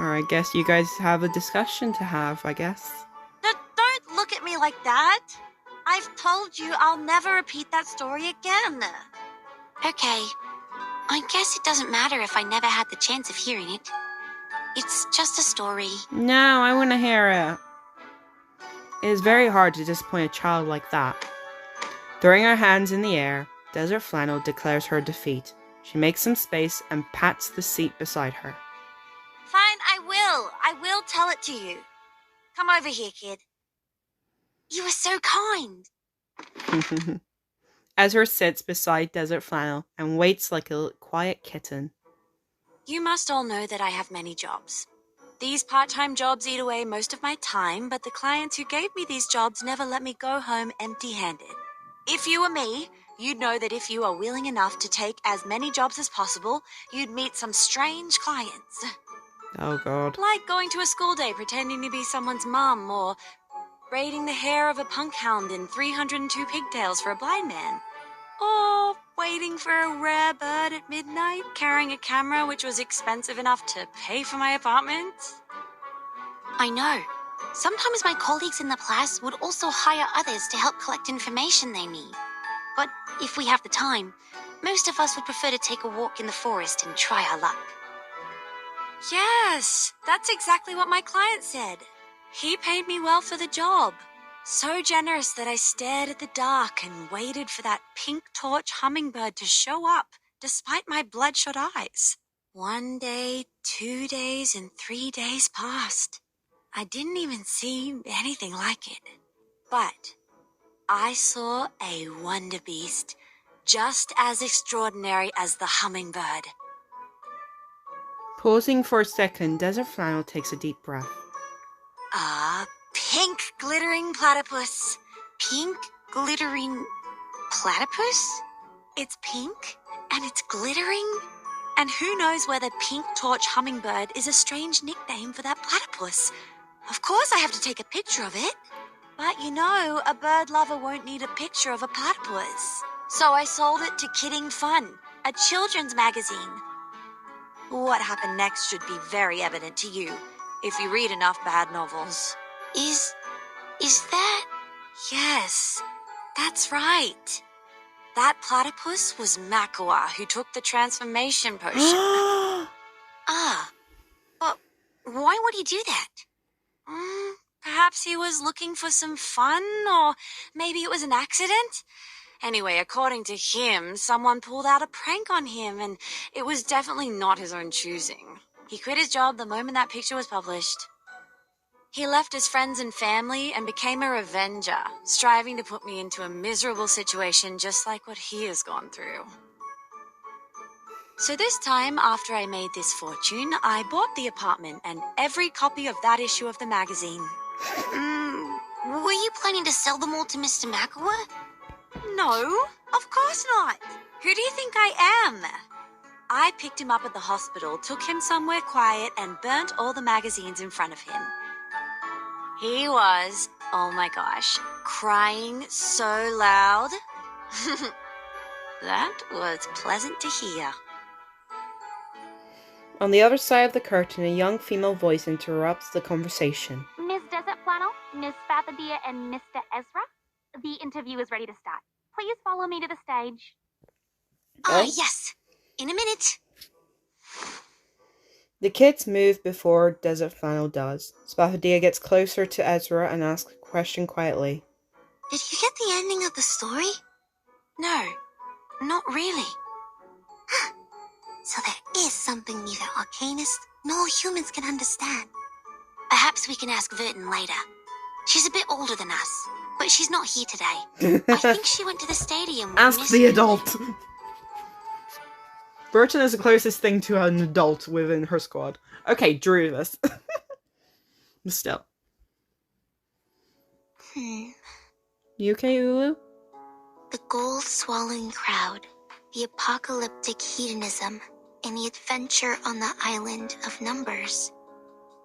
Or I guess you guys have a discussion to have, I guess. Don't look at me like that. I've told you I'll never repeat that story again. Okay. I guess it doesn't matter if I never had the chance of hearing it. It's just a story. No, I want to hear it. It is very hard to disappoint a child like that. Throwing her hands in the air, Desert Flannel declares her defeat. She makes some space and pats the seat beside her. Fine, I will. I will tell it to you. Come over here, kid. You were so kind. Ezra sits beside Desert Flannel and waits like a quiet kitten. You must all know that I have many jobs. These part-time jobs eat away most of my time, but the clients who gave me these jobs never let me go home empty-handed. If you were me, you'd know that if you are willing enough to take as many jobs as possible, you'd meet some strange clients. Oh, God. Like going to a school day pretending to be someone's mum, or braiding the hair of a punk hound in 302 pigtails for a blind man. Or waiting for a rare bird at midnight, carrying a camera which was expensive enough to pay for my apartment. I know. Sometimes my colleagues in the class would also hire others to help collect information they need. But if we have the time, most of us would prefer to take a walk in the forest and try our luck. Yes, that's exactly what my client said. He paid me well for the job. So generous that I stared at the dark and waited for that pink torch hummingbird to show up, despite my bloodshot eyes. 1 day, 2 days, and 3 days passed. I didn't even see anything like it. But I saw a wonder beast, just as extraordinary as the hummingbird. Pausing for a second, Desert Flannel takes a deep breath. Pink glittering platypus. Pink glittering platypus? It's pink and it's glittering. And who knows whether pink torch hummingbird is a strange nickname for that platypus. Of course I have to take a picture of it. But you know, a bird lover won't need a picture of a platypus. So I sold it to Kidding Fun, a children's magazine. What happened next should be very evident to you, if you read enough bad novels. Is that... Yes, that's right. That platypus was Makua, who took the transformation potion. But why would he do that? Perhaps he was looking for some fun, or maybe it was an accident. Anyway, according to him, someone pulled out a prank on him, and it was definitely not his own choosing. He quit his job the moment that picture was published. He left his friends and family and became a revenger, striving to put me into a miserable situation just like what he has gone through. So this time, after I made this fortune, I bought the apartment and every copy of that issue of the magazine. Were you planning to sell them all to Mr. Makua? No, of course not. Who do you think I am? I picked him up at the hospital, took him somewhere quiet, and burnt all the magazines in front of him. He was, oh my gosh, crying so loud. That was pleasant to hear. On the other side of the curtain, a young female voice interrupts the conversation. Miss Desert Flannel, Miss Fathadia, and Mr. Ezra, the interview is ready to start. Please follow me to the stage. Yes. In a minute. The kids move before Desert Flannel does. Spathadia gets closer to Ezra and asks a question quietly. Did you get the ending of the story? No, not really. So there is something neither Arcanists nor humans can understand. Perhaps we can ask Vertin later. She's a bit older than us, but but she's not here today. I think she went to the stadium with Ask Miss the Lily. adult. Burton is the closest thing to an adult within her squad. Okay, drew this. But still. You okay, Ulu? The gold-swallowing crowd, the apocalyptic hedonism, and the adventure on the island of numbers.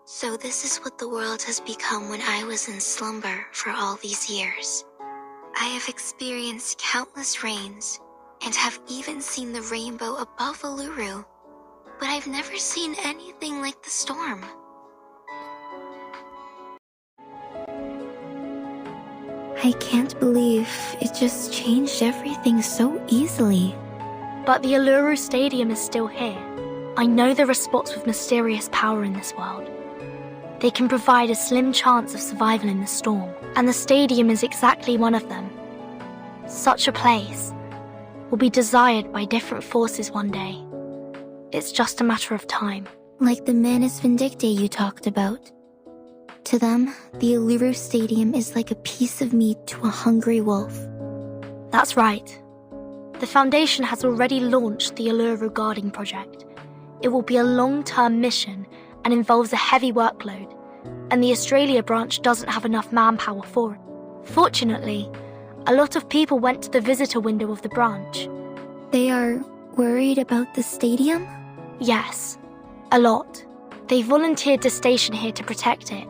So this is what the world has become when I was in slumber for all these years. I have experienced countless rains, and have even seen the rainbow above Uluru, but I've never seen anything like the storm. I can't believe it just changed everything so easily. But the Uluru Stadium is still here. I know there are spots with mysterious power in this world. They can provide a slim chance of survival in the storm, and the stadium is exactly one of them. Such a place will be desired by different forces one day. It's just a matter of time. Like the Manus Vindictae you talked about. To them, the Uluru Stadium is like a piece of meat to a hungry wolf. That's right. The Foundation has already launched the Uluru Guarding Project. It will be a long-term mission and involves a heavy workload, and the Australia branch doesn't have enough manpower for it. Fortunately, a lot of people went to the visitor window of the branch. They are worried about the stadium? Yes, a lot. They volunteered to station here to protect it.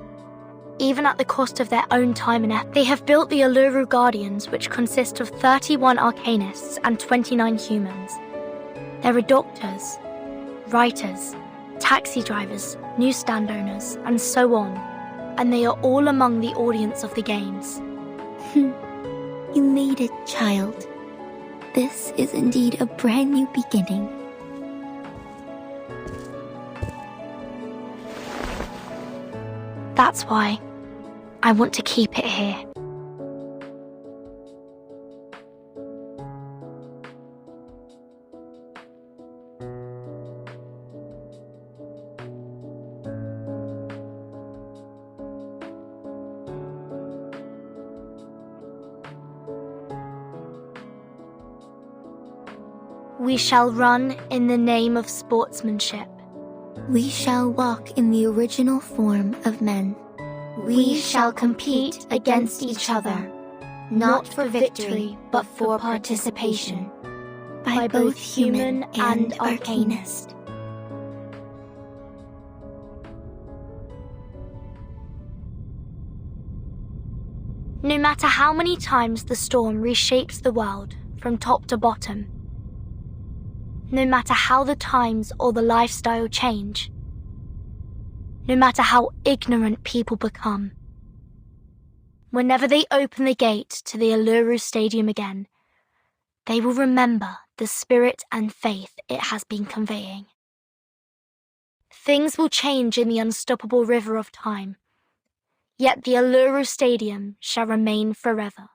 Even at the cost of their own time and effort, they have built the Uluru Guardians, which consist of 31 arcanists and 29 humans. There are doctors, writers, taxi drivers, newsstand owners, and so on, and they are all among the audience of the games. You made it, child. This is indeed a brand new beginning. That's why I want to keep it here. We shall run in the name of sportsmanship. We shall walk in the original form of men. We shall compete against each other, not for victory, but for participation, by both human and arcanist. No matter how many times the storm reshapes the world from top to bottom, no matter how the times or the lifestyle change, no matter how ignorant people become, whenever they open the gate to the Uluru Stadium again, they will remember the spirit and faith it has been conveying. Things will change in the unstoppable river of time, yet the Uluru Stadium shall remain forever.